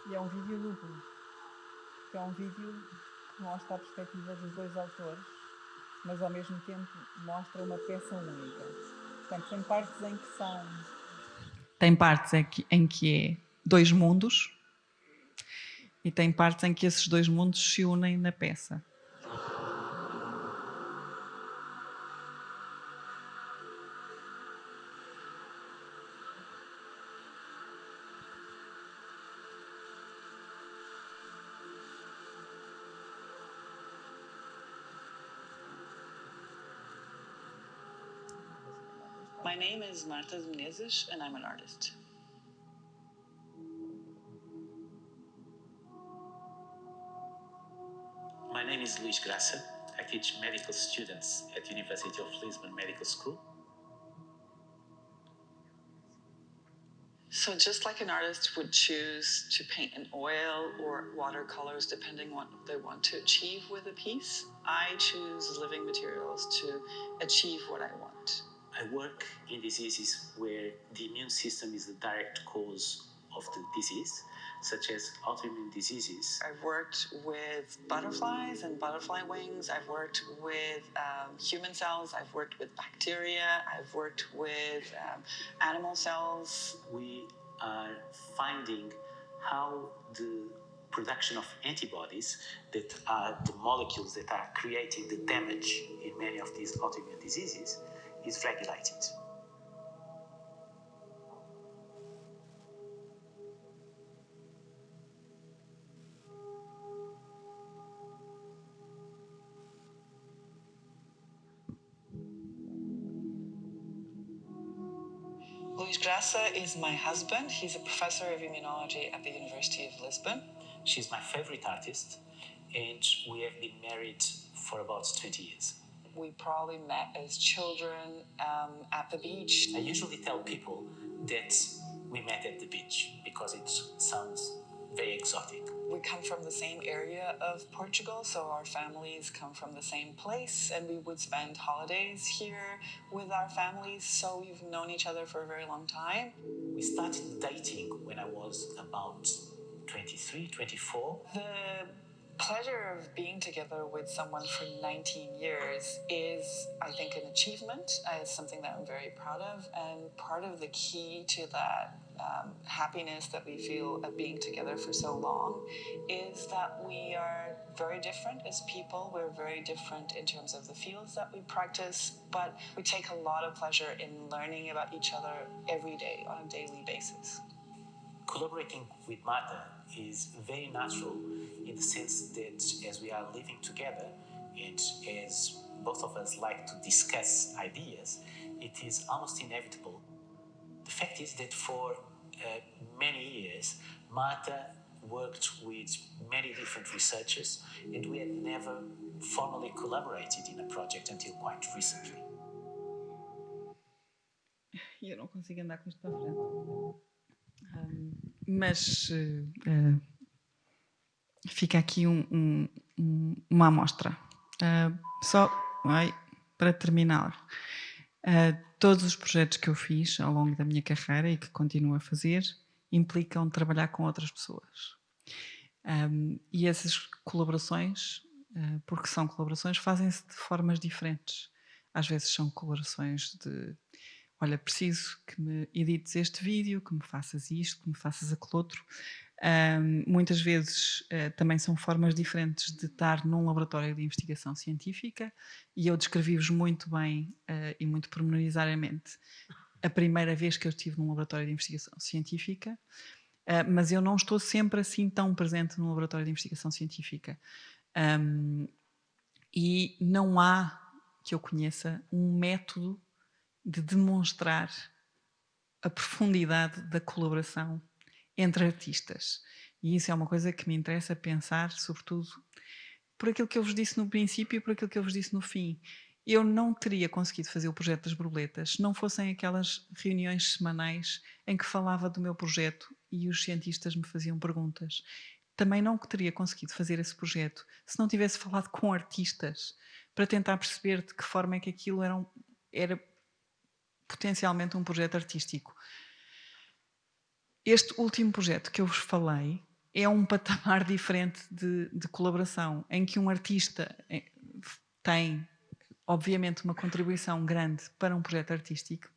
E é um vídeo duplo, que é um vídeo que mostra a perspectiva dos dois autores, mas ao mesmo tempo mostra uma peça única. Portanto, tem partes em que em que é dois mundos e tem partes em que esses dois mundos se unem na peça. My name is Marta Menezes and I'm an artist. My name is Luís Graça. I teach medical students at University of Lisbon Medical School. So just like an artist would choose to paint in oil or watercolors depending on what they want to achieve with a piece, I choose living materials to achieve what I want. I work in diseases where the immune system is the direct cause of the disease, such as autoimmune diseases. I've worked with butterflies and butterfly wings. I've worked with human cells. I've worked with bacteria. I've worked with animal cells. We are finding how the production of antibodies, that are the molecules that are creating the damage in many of these autoimmune diseases, is regulated. Luís Graça is my husband. He's a professor of immunology at the University of Lisbon. She's my favorite artist, and we have been married for about 20 years. We probably met as children at the beach. I usually tell people that we met at the beach because it sounds very exotic. We come from the same area of Portugal, so our families come from the same place, and we would spend holidays here with our families, so we've known each other for a very long time. We started dating when I was about 23, 24. The pleasure of being together with someone for 19 years is, I think, an achievement. It's something that I'm very proud of, and part of the key to that happiness that we feel of being together for so long is that we are very different as people. We're very different in terms of the fields that we practice, but we take a lot of pleasure in learning about each other every day on a daily basis. Collaborating with Marta is very natural in the sense that as we are living together and as both of us like to discuss ideas, it is almost inevitable. The fact is that for many years, Marta worked with many different researchers, and we had never formally collaborated in a project until quite recently. Eu não consigo andar com isto para a frente. Mas fica aqui uma amostra. Só para terminar. Todos os projetos que eu fiz ao longo da minha carreira e que continuo a fazer implicam trabalhar com outras pessoas. E essas colaborações, porque são colaborações, fazem-se de formas diferentes. Às vezes são colaborações de: olha, preciso que me edites este vídeo, que me faças isto, que me faças aquele outro. Muitas vezes também são formas diferentes de estar num laboratório de investigação científica, e eu descrevi-vos muito bem e muito pormenorizadamente a primeira vez que eu estive num laboratório de investigação científica, mas eu não estou sempre assim tão presente num laboratório de investigação científica. E não há, que eu conheça, um método de demonstrar a profundidade da colaboração entre artistas. E isso é uma coisa que me interessa pensar, sobretudo por aquilo que eu vos disse no princípio e por aquilo que eu vos disse no fim. Eu não teria conseguido fazer o projeto das borboletas se não fossem aquelas reuniões semanais em que falava do meu projeto e os cientistas me faziam perguntas. Também não teria conseguido fazer esse projeto se não tivesse falado com artistas para tentar perceber de que forma é que aquilo era potencialmente um projeto artístico. Este último projeto que eu vos falei é um patamar diferente de colaboração, em que um artista tem, obviamente, uma contribuição grande para um projeto artístico,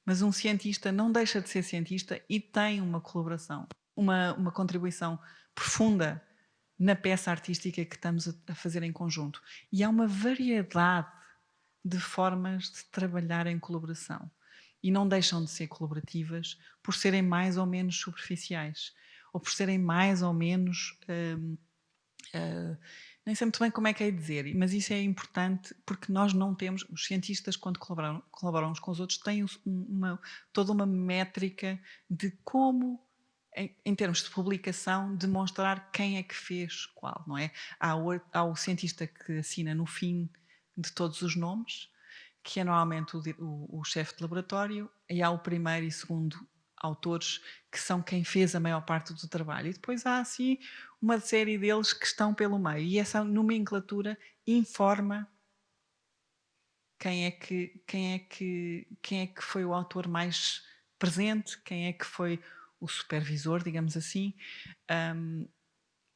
mas um cientista não deixa de ser cientista e tem uma colaboração, uma contribuição profunda na peça artística que estamos a fazer em conjunto. E há uma variedade de formas de trabalhar em colaboração. E não deixam de ser colaborativas por serem mais ou menos superficiais, ou por serem mais ou menos... nem sei muito bem como é que é dizer, mas isso é importante porque nós não temos... Os cientistas, quando colaboram uns com os outros, têm toda uma métrica de como, em termos de publicação, demonstrar quem é que fez qual, não é? Há o cientista que assina no fim de todos os nomes, que é normalmente o chefe de laboratório, e há o primeiro e segundo autores, que são quem fez a maior parte do trabalho. E depois há, assim, uma série deles que estão pelo meio. E essa nomenclatura informa quem é que foi o autor mais presente, quem é que foi o supervisor, digamos assim.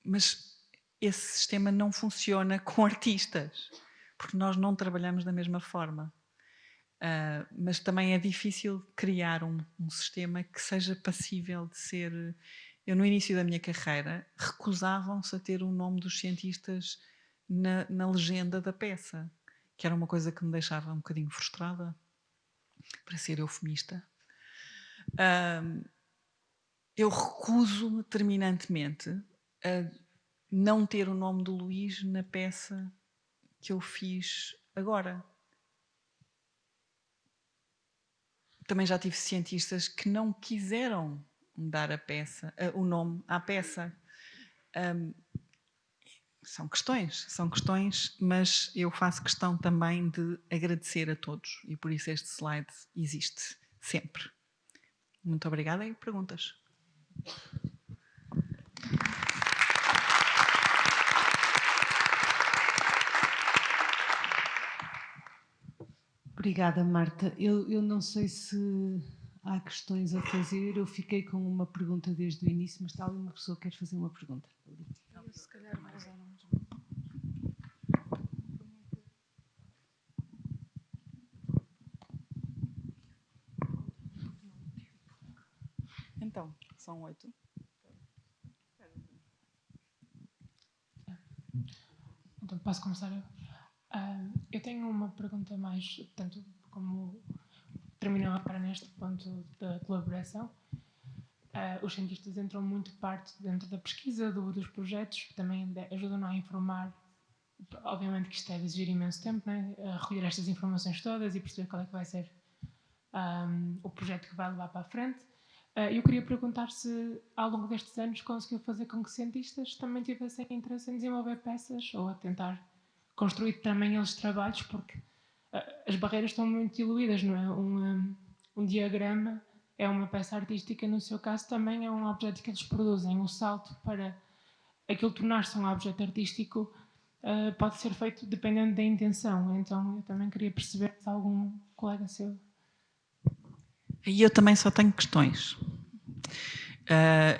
Mas esse sistema não funciona com artistas, porque nós não trabalhamos da mesma forma. Mas também é difícil criar um sistema que seja passível de ser... Eu, no início da minha carreira, recusavam-se a ter o nome dos cientistas na legenda da peça, que era uma coisa que me deixava um bocadinho frustrada, para ser eufemista. Eu recuso terminantemente a não ter o nome do Luís na peça que eu fiz agora. Também já tive cientistas que não quiseram dar o nome à peça. São questões, mas eu faço questão também de agradecer a todos e por isso este slide existe sempre. Muito obrigada e perguntas. Obrigada, Marta. Eu não sei se há questões a fazer. Eu fiquei com uma pergunta desde o início, mas tal uma pessoa quer fazer uma pergunta. Se calhar mais ou menos. Então, são 8. Então, posso começar eu? Eu tenho uma pergunta mais, tanto como terminou agora neste ponto da colaboração. Os cientistas entram muito parte dentro da pesquisa, dos projetos, que também ajudam a informar. Obviamente que isto deve exigir imenso tempo, né? Recolher estas informações todas e perceber qual é que vai ser o projeto que vai levar para a frente. Eu queria perguntar se, ao longo destes anos, conseguiu fazer com que cientistas também tivessem interesse em desenvolver peças ou a tentar construir também eles trabalhos, porque as barreiras estão muito diluídas, não é? Um diagrama é uma peça artística, no seu caso também é um objeto que eles produzem. O salto para aquilo tornar-se um objeto artístico pode ser feito dependendo da intenção. Então eu também queria perceber se algum colega seu... E eu também só tenho questões.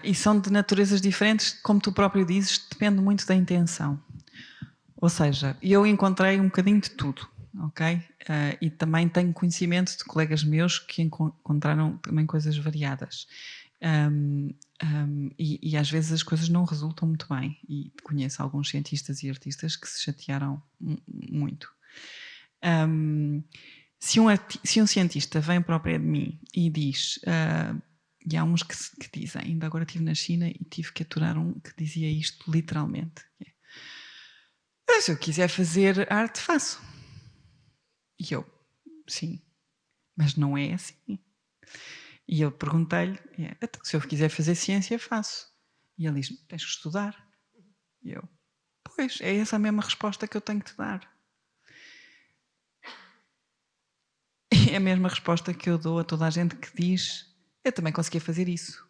E são de naturezas diferentes, como tu próprio dizes, depende muito da intenção. Ou seja, eu encontrei um bocadinho de tudo, ok? E também tenho conhecimento de colegas meus que encontraram também coisas variadas. E às vezes as coisas não resultam muito bem. E conheço alguns cientistas e artistas que se chatearam muito. Se um cientista vem para o pé de mim e diz, e há uns que dizem, ainda agora estive na China e tive que aturar um que dizia isto literalmente: se eu quiser fazer arte, faço. E eu, sim, mas não é assim. E eu perguntei-lhe, então, se eu quiser fazer ciência, faço. E ele diz, tens que estudar. E eu, pois, é essa a mesma resposta que eu tenho que te dar. É a mesma resposta que eu dou a toda a gente que diz, eu também conseguia fazer isso,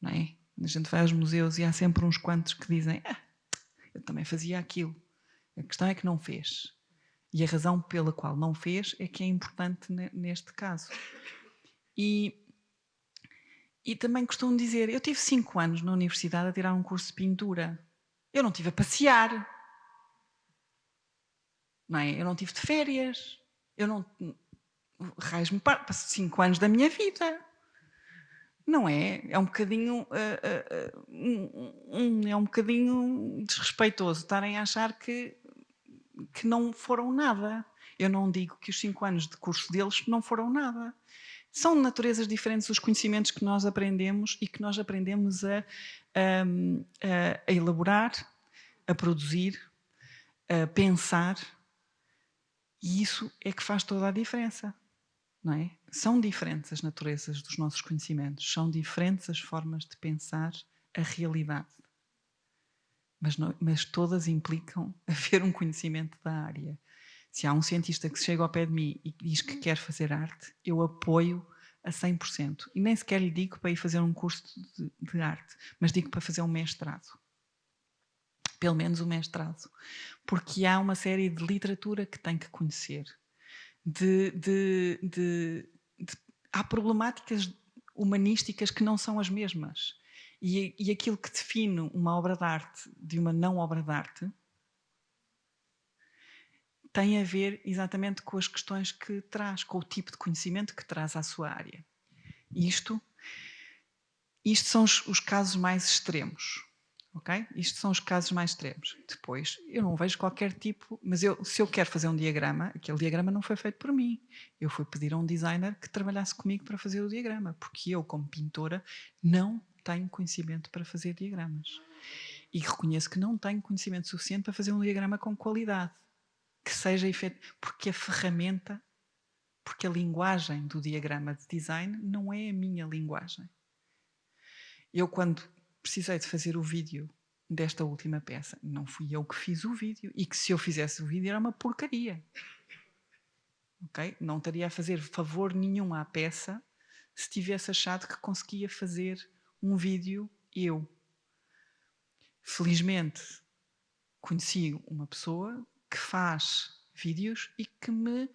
não é? A gente vai aos museus e há sempre uns quantos que dizem, eu também fazia aquilo. A questão é que não fez. E a razão pela qual não fez é que é importante neste caso. E também costumo dizer, eu tive 5 anos na universidade a tirar um curso de pintura. Eu não tive a passear. Não é? Eu não tive de férias. Eu não... Raios-me para 5 anos da minha vida. Não é? É um bocadinho... é um bocadinho desrespeitoso estarem a achar que não foram nada. Eu não digo que os 5 anos de curso deles não foram nada. São de naturezas diferentes os conhecimentos que nós aprendemos e que nós aprendemos a elaborar, a produzir, a pensar, e isso é que faz toda a diferença, não é? São diferentes as naturezas dos nossos conhecimentos, são diferentes as formas de pensar a realidade, mas todas implicam haver um conhecimento da área. Se há um cientista que chega ao pé de mim e diz que quer fazer arte, eu apoio a 100%. E nem sequer lhe digo para ir fazer um curso de arte, mas digo para fazer um mestrado. Pelo menos um mestrado. Porque há uma série de literatura que tem que conhecer. Há problemáticas humanísticas que não são as mesmas. E aquilo que define uma obra de arte de uma não obra de arte tem a ver exatamente com as questões que traz, com o tipo de conhecimento que traz à sua área. Isto são os casos mais extremos, ok? Isto são os casos mais extremos. Depois, eu não vejo qualquer tipo... Mas se eu quero fazer um diagrama, aquele diagrama não foi feito por mim. Eu fui pedir a um designer que trabalhasse comigo para fazer o diagrama, porque eu, como pintora, não tenho conhecimento para fazer diagramas. E reconheço que não tenho conhecimento suficiente para fazer um diagrama com qualidade. Que seja efeito, porque a ferramenta, porque a linguagem do diagrama de design não é a minha linguagem. Eu, quando precisei de fazer o vídeo desta última peça, não fui eu que fiz o vídeo, e que se eu fizesse o vídeo era uma porcaria. Okay? Não estaria a fazer favor nenhum à peça se tivesse achado que conseguia fazer um vídeo eu. Felizmente, conheci uma pessoa que faz vídeos e que me...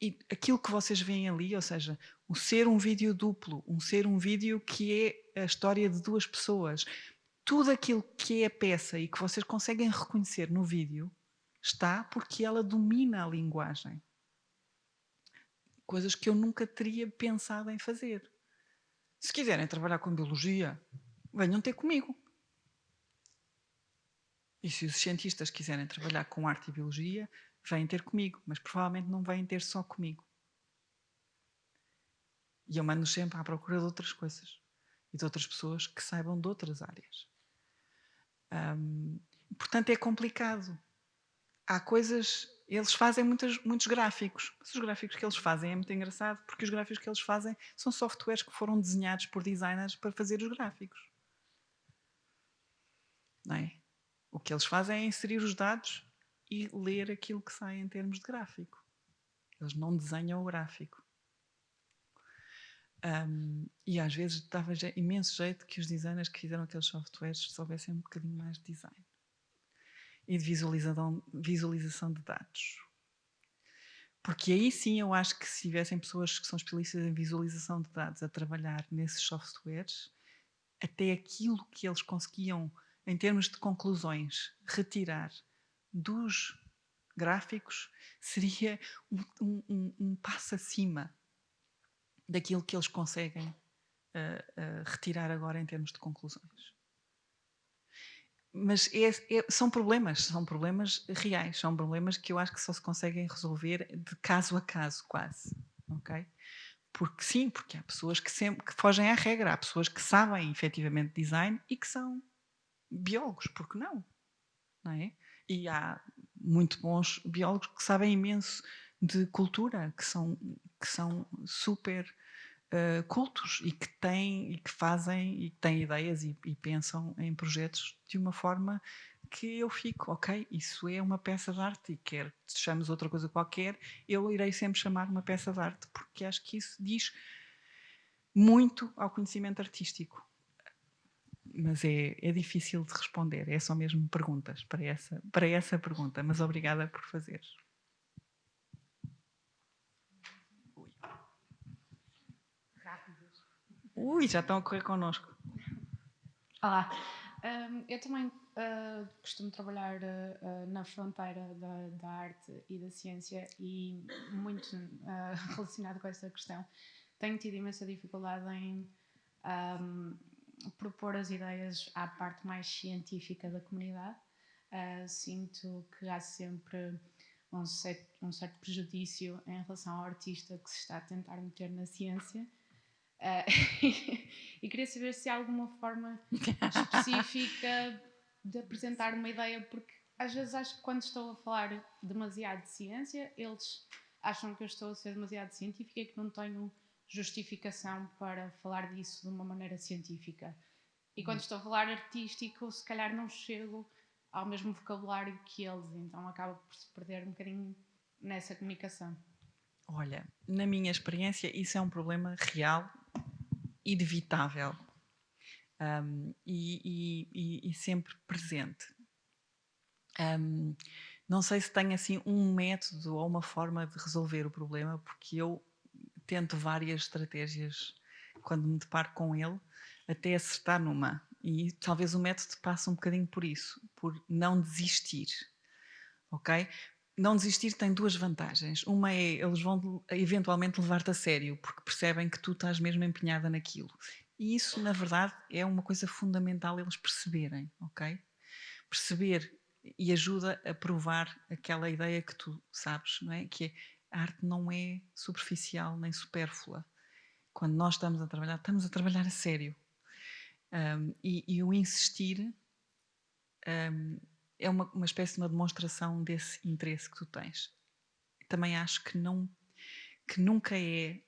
E aquilo que vocês veem ali, ou seja, o ser um vídeo duplo, ser um vídeo que é a história de 2 pessoas, tudo aquilo que é a peça e que vocês conseguem reconhecer no vídeo está porque ela domina a linguagem. Coisas que eu nunca teria pensado em fazer. Se quiserem trabalhar com biologia, venham ter comigo. E se os cientistas quiserem trabalhar com arte e biologia, vêm ter comigo, mas provavelmente não vêm ter só comigo. E eu mando sempre à procura de outras coisas e de outras pessoas que saibam de outras áreas. Portanto, é complicado. Há coisas... Eles fazem muitos gráficos. Mas os gráficos que eles fazem é muito engraçado, porque os gráficos que eles fazem são softwares que foram desenhados por designers para fazer os gráficos. Não é? O que eles fazem é inserir os dados e ler aquilo que sai em termos de gráfico. Eles não desenham o gráfico. E às vezes dava imenso jeito que os designers que fizeram aqueles softwares soubessem um bocadinho mais de design e de visualização de dados. Porque aí sim eu acho que se tivessem pessoas que são especialistas em visualização de dados a trabalhar nesses softwares, até aquilo que eles conseguiam, em termos de conclusões, retirar dos gráficos, seria um passo acima daquilo que eles conseguem retirar agora em termos de conclusões. Mas são problemas reais, são problemas que eu acho que só se conseguem resolver de caso a caso, quase. Okay? Porque sim, porque há pessoas que fogem à regra, há pessoas que sabem efetivamente design e que são biólogos, porque não é? E há muito bons biólogos que sabem imenso de cultura, que são super cultos e que fazem e que têm ideias e pensam em projetos de uma forma que eu fico, ok, isso é uma peça de arte e quer que chames outra coisa qualquer, eu irei sempre chamar uma peça de arte, porque acho que isso diz muito ao conhecimento artístico. Mas é difícil de responder, é só mesmo perguntas para essa pergunta, mas obrigada por fazeres. Ui, já estão a correr connosco. Olá, eu também costumo trabalhar na fronteira da arte e da ciência e muito relacionado com essa questão. Tenho tido imensa dificuldade em propor as ideias à parte mais científica da comunidade. Sinto que há sempre um certo prejudício em relação ao artista que se está a tentar meter na ciência. E queria saber se há alguma forma específica de apresentar uma ideia, porque às vezes acho que quando estou a falar demasiado de ciência, eles acham que eu estou a ser demasiado científica e que não tenho justificação para falar disso de uma maneira científica. E quando estou a falar artístico, se calhar não chego ao mesmo vocabulário que eles, então acaba por se perder um bocadinho nessa comunicação. Olha, na minha experiência, isso é um problema real, inevitável e sempre presente. Não sei se tenho assim um método ou uma forma de resolver o problema, porque eu tento várias estratégias quando me deparo com ele, até acertar numa. E talvez o método passe um bocadinho por isso, por não desistir, ok? Não desistir tem duas vantagens. Uma é, eles vão eventualmente levar-te a sério, porque percebem que tu estás mesmo empenhada naquilo. E isso, na verdade, é uma coisa fundamental eles perceberem, ok? Perceber e ajuda a provar aquela ideia que tu sabes, não é? Que é, a arte não é superficial nem supérflua. Quando nós estamos a trabalhar a sério. E o insistir é uma espécie de uma demonstração desse interesse que tu tens. Também acho que nunca é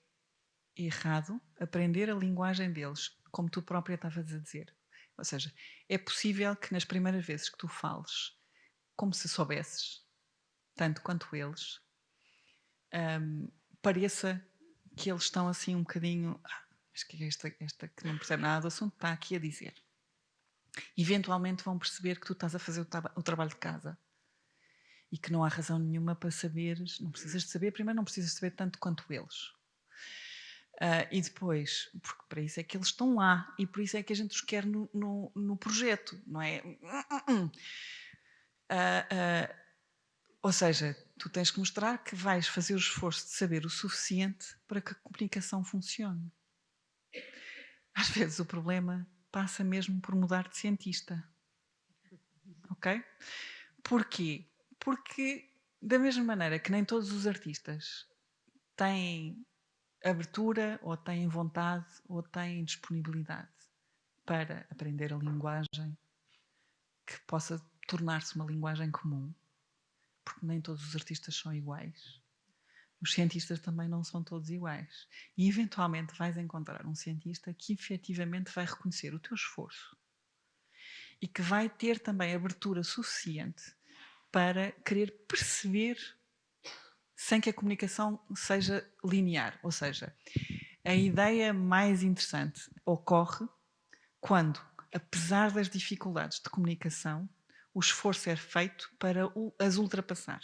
errado aprender a linguagem deles, como tu própria estavas a dizer. Ou seja, é possível que nas primeiras vezes que tu fales como se soubesses, tanto quanto eles, pareça que eles estão assim um bocadinho... Mas que esta que não percebe nada do assunto está aqui a dizer. Eventualmente vão perceber que tu estás a fazer o trabalho de casa e que não há razão nenhuma para saberes, não precisas de saber, primeiro não precisas de saber tanto quanto eles. E depois, porque para isso é que eles estão lá e por isso é que a gente os quer no projeto, não é? Ou seja, tu tens que mostrar que vais fazer o esforço de saber o suficiente para que a comunicação funcione. às vezes o problema passa mesmo por mudar de cientista. Ok? Porquê? Porque, da mesma maneira que nem todos os artistas têm abertura, ou têm vontade, ou têm disponibilidade para aprender a linguagem que possa tornar-se uma linguagem comum, porque nem todos os artistas são iguais. Os cientistas também não são todos iguais. E, eventualmente, vais encontrar um cientista que efetivamente vai reconhecer o teu esforço e que vai ter também abertura suficiente para querer perceber sem que a comunicação seja linear. Ou seja, a ideia mais interessante ocorre quando, apesar das dificuldades de comunicação, o esforço é feito para as ultrapassar.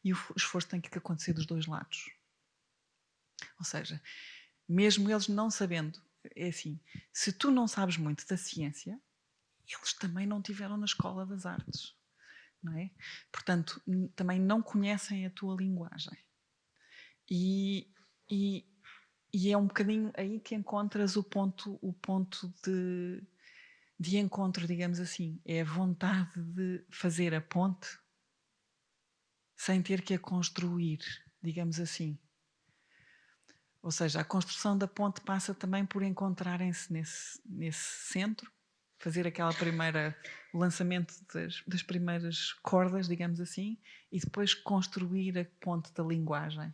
E o esforço tem que acontecer dos dois lados. Ou seja, mesmo eles não sabendo, é assim, se tu não sabes muito da ciência, eles também não tiveram na escola das artes, não é? Portanto, também não conhecem a tua linguagem. E é um bocadinho aí que encontras o ponto de encontro, digamos assim. É a vontade de fazer a ponte sem ter que a construir, digamos assim. Ou seja, a construção da ponte passa também por encontrarem-se nesse centro, fazer aquela primeira lançamento das primeiras cordas, digamos assim, e depois construir a ponte da linguagem.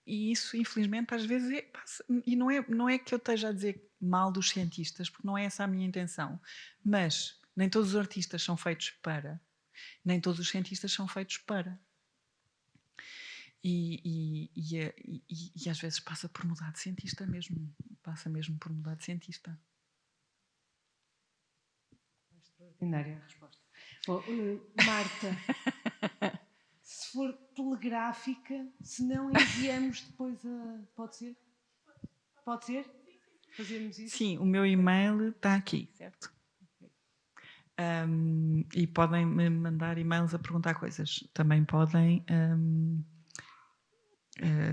E isso, infelizmente, às vezes passa, e não é que eu esteja a dizer mal dos cientistas, porque não é essa a minha intenção, mas nem todos os artistas são feitos para, nem todos os cientistas são feitos para. E às vezes passa por mudar de cientista mesmo. Passa mesmo por mudar de cientista. Extraordinária a resposta. Bom, Marta, se for telegráfica, se não enviamos depois a... Pode ser? Pode ser? Fazermos isso? Sim, o meu e-mail está aqui, certo? E podem me mandar e-mails a perguntar coisas. Também podem...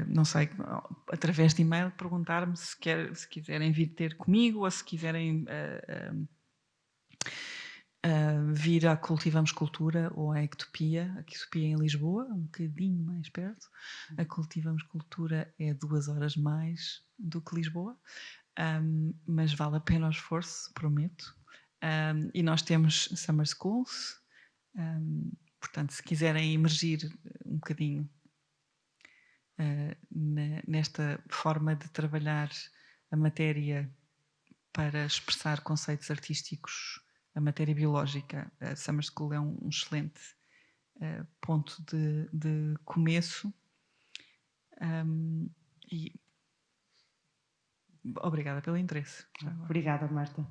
não sei, através de e-mail perguntar-me se quiserem vir ter comigo ou se quiserem vir à Cultivamos Cultura ou à Ectopia. A Ectopia em Lisboa, um bocadinho mais perto. A Cultivamos Cultura é 2 horas mais do que Lisboa, mas vale a pena o esforço, prometo. E nós temos Summer Schools, portanto, se quiserem emergir um bocadinho nesta forma de trabalhar a matéria para expressar conceitos artísticos, a matéria biológica, a Summer School é um excelente ponto de começo. E obrigada pelo interesse. Obrigada, Marta.